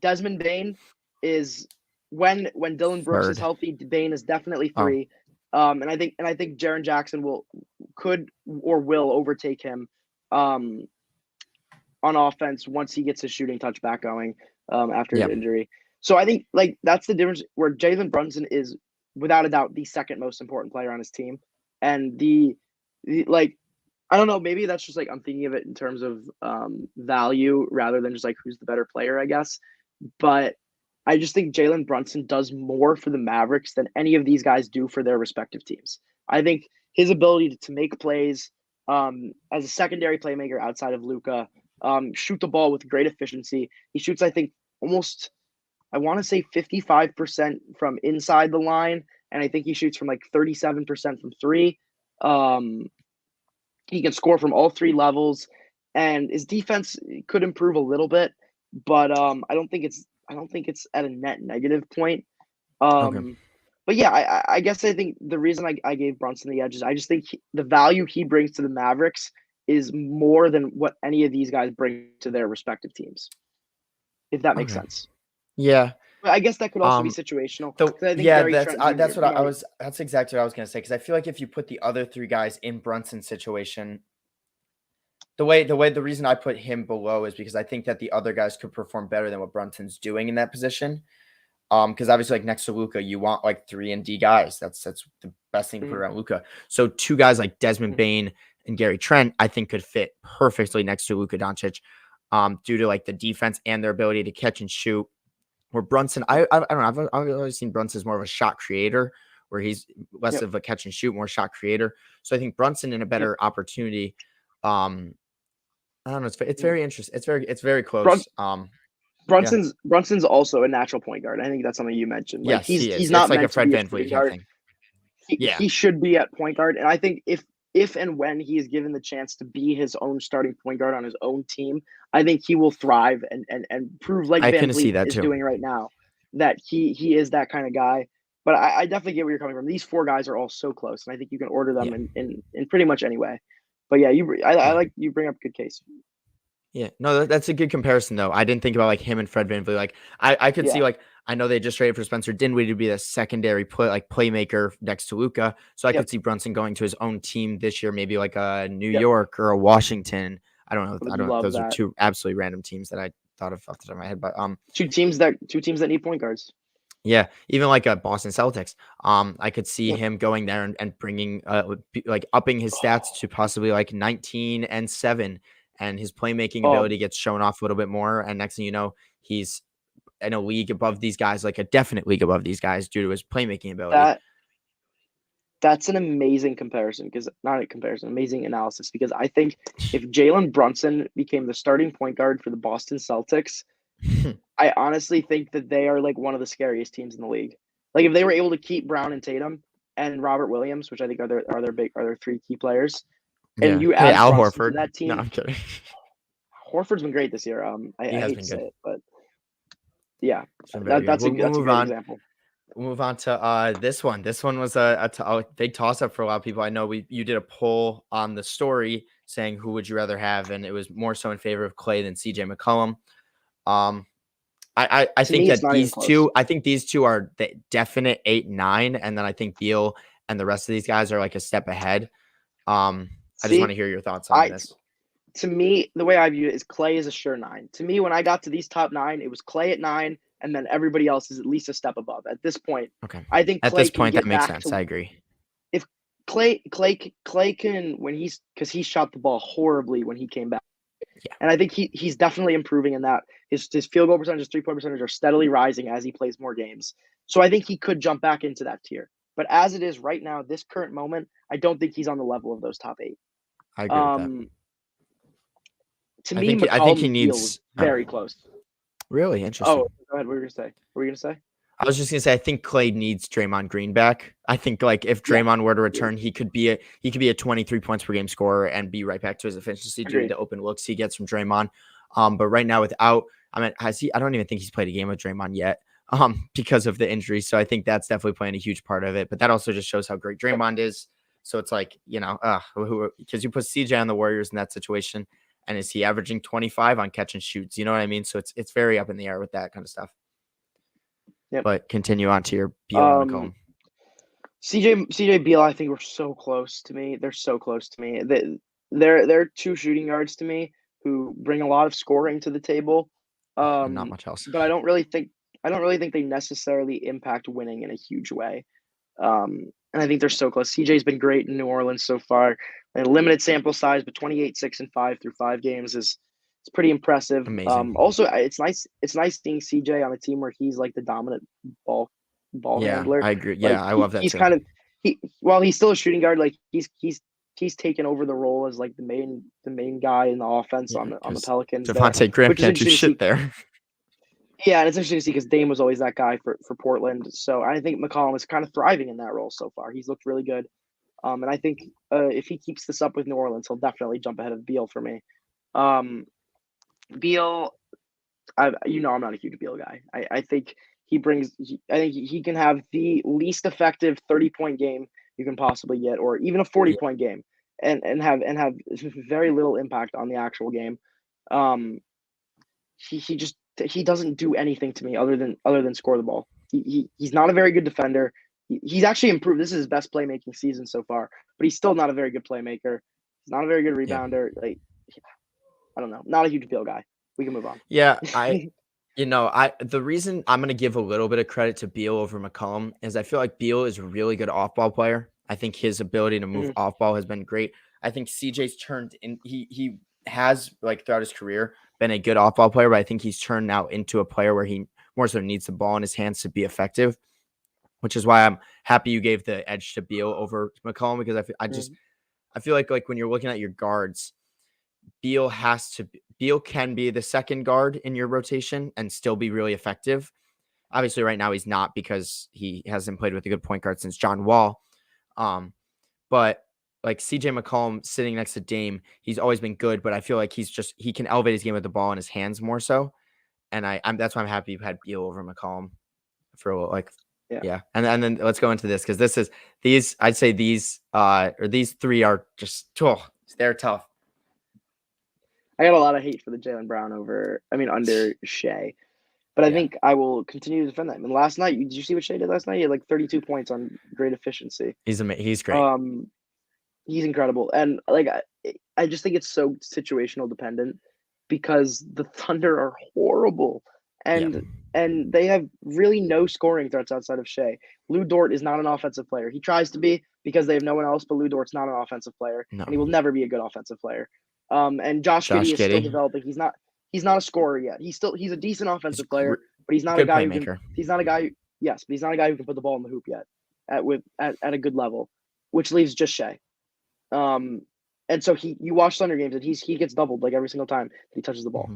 Desmond Bane is when Dylan Brooks is Third. healthy, Bane is definitely Oh, 3. And I think Jaren Jackson could or will overtake him on offense once he gets his shooting touch back going after his yeah. injury. So I think like that's the difference where Jalen Brunson is without a doubt the second most important player on his team. And the like I don't know, maybe that's just like I'm thinking of it in terms of value rather than just like who's the better player, I guess. But I just think Jalen Brunson does more for the Mavericks than any of these guys do for their respective teams. I think his ability to make plays as a secondary playmaker outside of Luka, shoot the ball with great efficiency. He shoots, I think, almost, I want to say 55% from inside the line, and I think he shoots from like 37% from three. Um, he can score from all three levels, and his defense could improve a little bit, but I don't think it's at a net negative point. Okay. But yeah, I guess I think the reason I gave Brunson the edge is I just think the value he brings to the Mavericks is more than what any of these guys bring to their respective teams, if that makes Okay. sense. Yeah. But I guess that could also be Um, situational. So 'Cause I think yeah, Gary Trent Jr. that's what I was. That's exactly what I was gonna say because I feel like if you put the other three guys in Brunson's situation, the reason I put him below is because I think that the other guys could perform better than what Brunson's doing in that position. Because obviously, like next to Luca, you want like 3 and D guys. That's the best thing to put Mhm. around Luca. So 2 guys like Desmond Mhm. Bane and Gary Trent, I think could fit perfectly next to Luka Doncic, due to like the defense and their ability to catch and shoot. Where Brunson, I don't know. I've always seen Brunson as more of a shot creator, where he's less Yep. of a catch and shoot, more shot creator. So I think Brunson in a Yep. better opportunity. I don't know. It's Mhm. very interesting. It's very Brun- close. Yeah. Brunson's also a natural point guard. I think that's something you mentioned. Like Yes, he he's is. not It's like a meant to Fred be a VanVleet shooting type guard. thing. he, Yeah. he should be at point guard. And I think if and when he is given the chance to be his own starting point guard on his own team, I think he will thrive and prove like I Van can see Vliet that is too. doing right now that he is that kind of guy. But I definitely get where you're coming from. These four guys are all so close, and I think you can order them Yeah. in pretty much any way. But yeah, I Yeah. like you bring up a good case. Yeah. No, that's a good comparison though. I didn't think about like him and Fred VanVleet. Like I could see Yeah. like I know they just traded for Spencer Dinwiddie to be the secondary playmaker next to Luca. So I Yep. could see Brunson going to his own team this year, maybe like a New Yep. York or a Washington. I don't know. I would I don't. love Those are that. 2 absolutely random teams that I thought of off the top of my head. But Two teams that need point guards. yeah, even like a Boston Celtics. I could see Yep. him going there and bringing like upping his stats to possibly like 19 and 7, and his playmaking Oh, ability gets shown off a little bit more. And next thing you know, he's in a league above these guys, like a definite league above these guys due to his playmaking ability. that's an amazing comparison because not a comparison, amazing analysis because I think if Jalen Brunson became the starting point guard for the Boston Celtics, I honestly think that they are like one of the scariest teams in the league. Like if they were able to keep Brown and Tatum and Robert Williams, which I think are their 3 key players, and Yeah. you Hey, add Al Brunson to Horford. that No, team. I'm kidding. Horford's been great this year. I He has hate been to say good. it, but yeah, It's been very good. that's a We'll move great on. example. We'll move on to this one. This one was a big toss up for a lot of people. I know you did a poll on the story saying who would you rather have, and it was more so in favor of Clay than CJ McCollum. Um, I To think me, it's that not even close. these two are the definite 8, 9, and then I think Beal and the rest of these guys are like a step ahead. I just want to See, hear your thoughts on I this. to me, the way I view it is Clay is a sure 9. To me, when I got to these top 9, it was Clay at 9, and then everybody else is at least a step above. At this point, Okay. I think At Clay this can point, that get makes back sense. to I agree. if Clay can when because he shot the ball horribly when he came back. Yeah. And I think he's definitely improving in that. His field goal percentage, his 3-point percentage are steadily rising as he plays more games. So I think he could jump back into that tier. But as it is right now, this current moment, I don't think he's on the level of those top 8. I agree with that. To I me, think he McCollum and Beal was needs very close. really Oh, interesting. go ahead. What were you gonna say? What were you gonna say? I was just gonna say I think Clay needs Draymond Green back. I think like if Yeah, Draymond were to return, he could be a 23 points per game scorer and be right back to his efficiency due to agreed. the open looks he gets from Draymond. But right now without, I mean, I don't even think he's played a game with Draymond yet. Because of the injury. So I think that's definitely playing a huge part of it. But that also just shows how great Draymond is. So it's like, because you put CJ on the Warriors in that situation, and is he averaging 25 on catch and shoots? You know what I mean? So it's very up in the air with that kind of stuff. Yep. But continue on to your Beal and McCollum. CJ Beal, I think we're so close to me. They're so close to me. They're 2 shooting guards to me who bring a lot of scoring to the table. And not much else. But I don't really think they necessarily impact winning in a huge way. And I think they're so close. CJ's been great in New Orleans so far. A limited sample size, but 28, 6, and 5 through 5 games is it's pretty impressive. Amazing. Also, it's nice seeing CJ on a team where he's like the dominant ball handler. I agree. Like, Yeah, I love that he's too. kind of while he's still a shooting guard, like he's taken over the role as like the main guy in the offense on the Pelicans. Devante Graham which is can't do interesting shit there. Yeah, and it's interesting to see because Dame was always that guy for Portland. So I think McCollum is kind of thriving in that role so far. He's looked really good. And I think if he keeps this up with New Orleans, he'll definitely jump ahead of Beal for me. Beal, I'm not a huge Beal guy. I think he can have the least effective 30-point game you can possibly get, or even a 40-point game, and have very little impact on the actual game. He doesn't do anything to me other than score the ball. He's not a very good defender. He's actually improved. This is his best playmaking season so far, but he's still not a very good playmaker. He's not a very good rebounder. Like, I don't know. Not a huge Beal guy. We can move on. Yeah, the reason I'm going to give a little bit of credit to Beal over McCollum is I feel like Beal is a really good off-ball player. I think his ability to move off-ball has been great. I think CJ's turned in. He has, like, throughout his career been a good off-ball player, but I think he's turned now into a player where he more so needs the ball in his hands to be effective, which is why I'm happy you gave the edge to Beal over McCollum, because I feel like when you're looking at your guards, Beal can be the second guard in your rotation and still be really effective. Obviously, right now he's not because he hasn't played with a good point guard since John Wall. But like CJ McCollum sitting next to Dame, he's always been good, but I feel like he can elevate his game with the ball in his hands more so. And that's why I'm happy you had Beal over McCollum for yeah. And then let's go into this because I'd say these three are just they're tough. I got a lot of hate for the Jaylen Brown under Shea. But I think I will continue to defend that. I mean, last night, did you see what Shea did last night? He had like 32 points on great efficiency. He's great. He's incredible. And like, I just think it's so situational dependent because the Thunder are horrible. And they have really no scoring threats outside of Shea. Lou Dort is not an offensive player. He tries to be because they have no one else, but Lou Dort's not an offensive player. No. And he will never be a good offensive player. And Josh Giddey is still developing. He's not a scorer yet. He's a decent offensive player, but he's not a guy who can put the ball in the hoop yet at a good level, which leaves just Shea. And so you watch Thunder games and he gets doubled like every single time he touches the ball.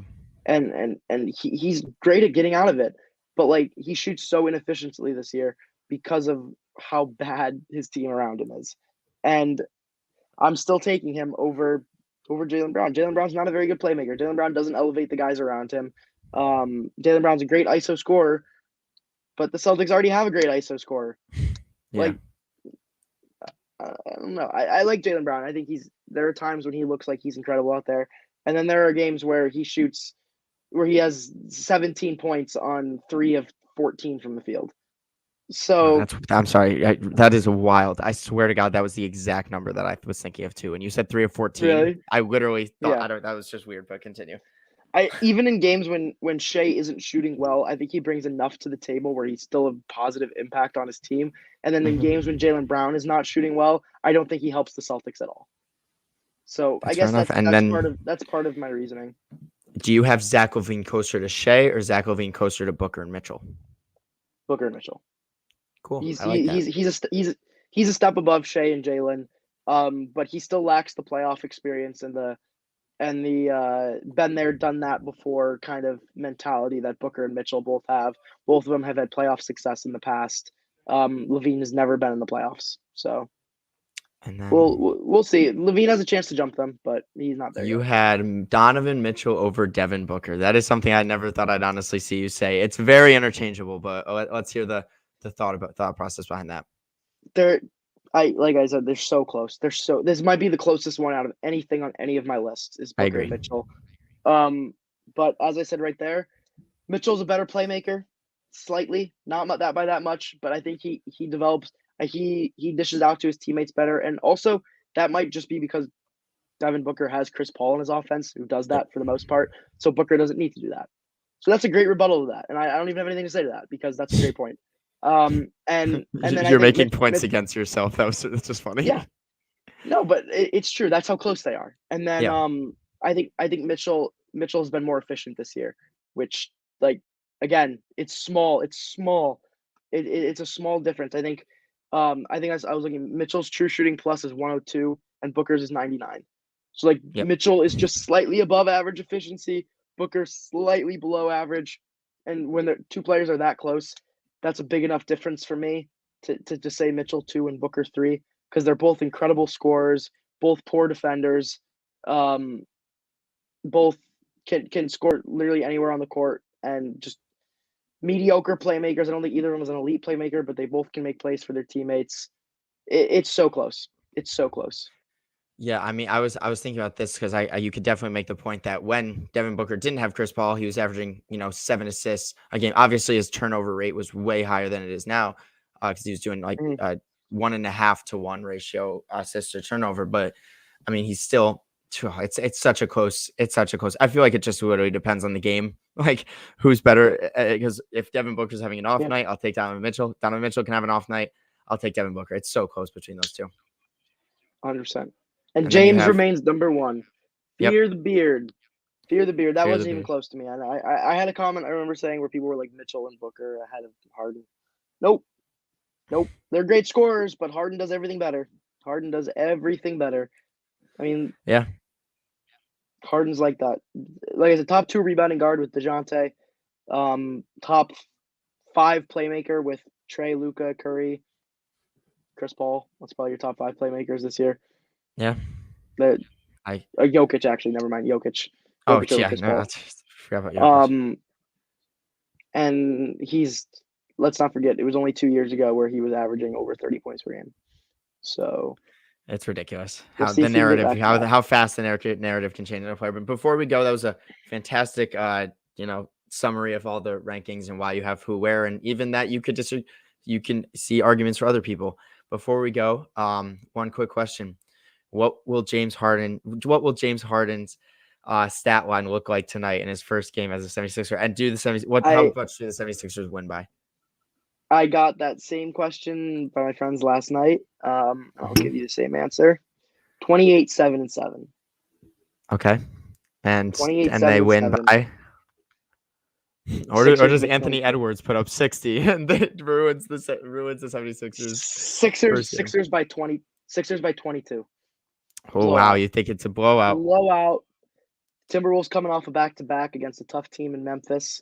And he's great at getting out of it, but like he shoots so inefficiently this year because of how bad his team around him is. And I'm still taking him over Jaylen Brown. Jaylen Brown's not a very good playmaker. Jaylen Brown doesn't elevate the guys around him. Jaylen Brown's a great ISO scorer, but the Celtics already have a great ISO scorer. Yeah. Like, I don't know. I like Jaylen Brown. I think there are times when he looks like he's incredible out there. And then there are games where he has 17 points on 3 of 14 from the field. So I'm sorry. That is wild. I swear to God, that was the exact number that I was thinking of too. When you said 3 of 14, really? I literally thought that was just weird, but continue. Even in games when Shea isn't shooting well, I think he brings enough to the table where he's still a positive impact on his team. And then in games when Jaylen Brown is not shooting well, I don't think he helps the Celtics at all. So I That's fair guess enough. And that's then part of my reasoning. do you have Zach LaVine closer to Shea or Zach LaVine closer to Booker and Mitchell? Booker and Mitchell. Cool. He's I like that. he's a step above Shea and Jalen, but he still lacks the playoff experience and the been there, done that before kind of mentality that Booker and Mitchell both have. Both of them have had playoff success in the past. LaVine has never been in the playoffs, so And then we'll see. LaVine has a chance to jump them, but he's not there you yet. had Donovan Mitchell over Devin Booker. That is something I never thought I'd honestly see you say. It's very interchangeable, but let's hear the thought process behind that. Like I said, they're so close. This might be the closest one out of anything on any of my lists is I Booker agree. and Mitchell. But as I said right there, Mitchell's a better playmaker, slightly, not that by that much, but I think he develops he dishes out to his teammates better, and also that might just be because Devin Booker has Chris Paul in his offense, who does that for the most part. So Booker doesn't need to do that. So that's a great rebuttal to that, and I don't even have anything to say to that because that's a great point. And then I You're think making points against yourself. That's just funny. Yeah, no, but it's true. That's how close they are. And then Yeah. I think Mitchell's been more efficient this year, which like again, it's small. It's small. It's a small difference. I think I was looking. Mitchell's true shooting plus is 102, and Booker's is 99. So like Yep. Mitchell is just slightly above average efficiency. Booker slightly below average, and when the two players are that close, that's a big enough difference for me to say Mitchell 2 and Booker 3 because they're both incredible scorers, both poor defenders, both can score literally anywhere on the court, and just mediocre playmakers. I don't think either of them is an elite playmaker, but they both can make plays for their teammates. It's so close. It's so close. Yeah, I mean, I was thinking about this because you could definitely make the point that when Devin Booker didn't have Chris Paul, he was averaging 7 assists a game. Obviously, his turnover rate was way higher than it is now because he was doing like 1.5 to 1 ratio assist to turnover. But I mean, he's still it's such a close. I feel like it just literally depends on the game, like who's better. Because if Devin Booker's having an off night, I'll take Donovan Mitchell. Donovan Mitchell can have an off night. I'll take Devin Booker. It's so close between those two. 100%. And then you James have remains number one. Yep. Fear the beard. Fear the beard. That Fear the wasn't even beard. close to me. I had a comment I remember saying where people were like Mitchell and Booker ahead of Harden. Nope. They're great scorers, but Harden does everything better. I mean, Yeah. Harden's like that. Like as a top 2 rebounding guard with DeJounte, top 5 playmaker with Trey, Luka, Curry, Chris Paul. That's probably your top 5 playmakers this year. Yeah. Jokic, actually, never mind. Jokic Oh, over yeah. Chris No, Paul. I forgot about Jokic. And let's not forget, it was only 2 years ago where he was averaging over 30 points per game. So it's ridiculous we'll how see the if he can get narrative, back to that. how fast the narrative can change in a player. But before we go, that was a fantastic, summary of all the rankings and why you have who where, and even that you can see arguments for other people. Before we go, one quick question: What will James Harden's stat line look like tonight in his first game as a 76er? And how much do the 76ers win by? I got that same question by my friends last night. I'll give you the same answer. 28, 7, and 7. Okay. And 28, they win 7. by, or does by Anthony 22. Edwards put up 60 and it ruins the 76ers? Sixers by 20. Sixers by 22. Oh, blowout. Wow. You think it's a blowout? Blowout. Timberwolves coming off a back-to-back against a tough team in Memphis.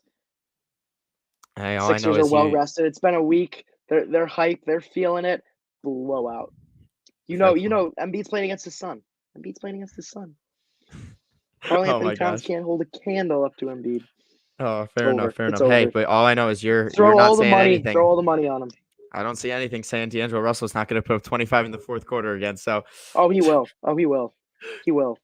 Hey, Sixers are well rested. It's been a week. They're hyped. They're feeling it. Blowout. You know, Embiid's playing against his son. Carl Anthony Towns can't hold a candle up to Embiid. Oh, fair enough. Hey, but all I know is you're not saying anything. Throw all the money on him. I don't see anything saying D'Angelo Russell's not going to put up 25 in the fourth quarter again. So. Oh, he will. He will.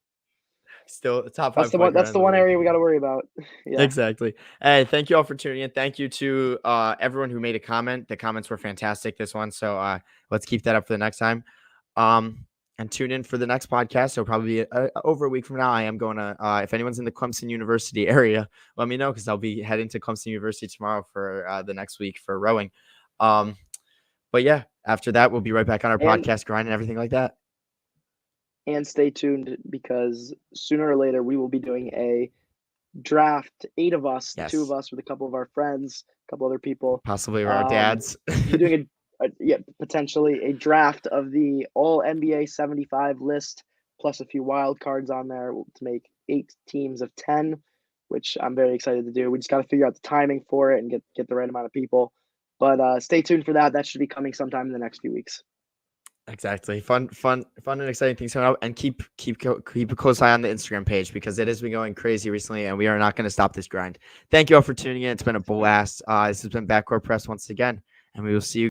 Still top 5. That's the one area we got to worry about. Yeah. Exactly. Hey, thank you all for tuning in. Thank you to everyone who made a comment. The comments were fantastic this one. So let's keep that up for the next time. And tune in for the next podcast. It'll probably be over a week from now. I am going to, if anyone's in the Clemson University area, let me know because I'll be heading to Clemson University tomorrow for the next week for rowing. But yeah, after that, we'll be right back on our podcast grind and everything like that. And stay tuned because sooner or later we will be doing a draft. 8 of us, the 2 of Yes, us with a couple of our friends, a couple other people. possibly our dads. Be doing yeah, potentially a draft of the all NBA 75 list plus a few wild cards on there to make 8 teams of 10, which I'm very excited to do. We just got to figure out the timing for it and get the right amount of people. But stay tuned for that. That should be coming sometime in the next few weeks. Exactly. Fun and exciting things coming up. And keep a close eye on the Instagram page because it has been going crazy recently, and we are not going to stop this grind. Thank you all for tuning in. It's been a blast. This has been Backcourt Press once again, and we will see you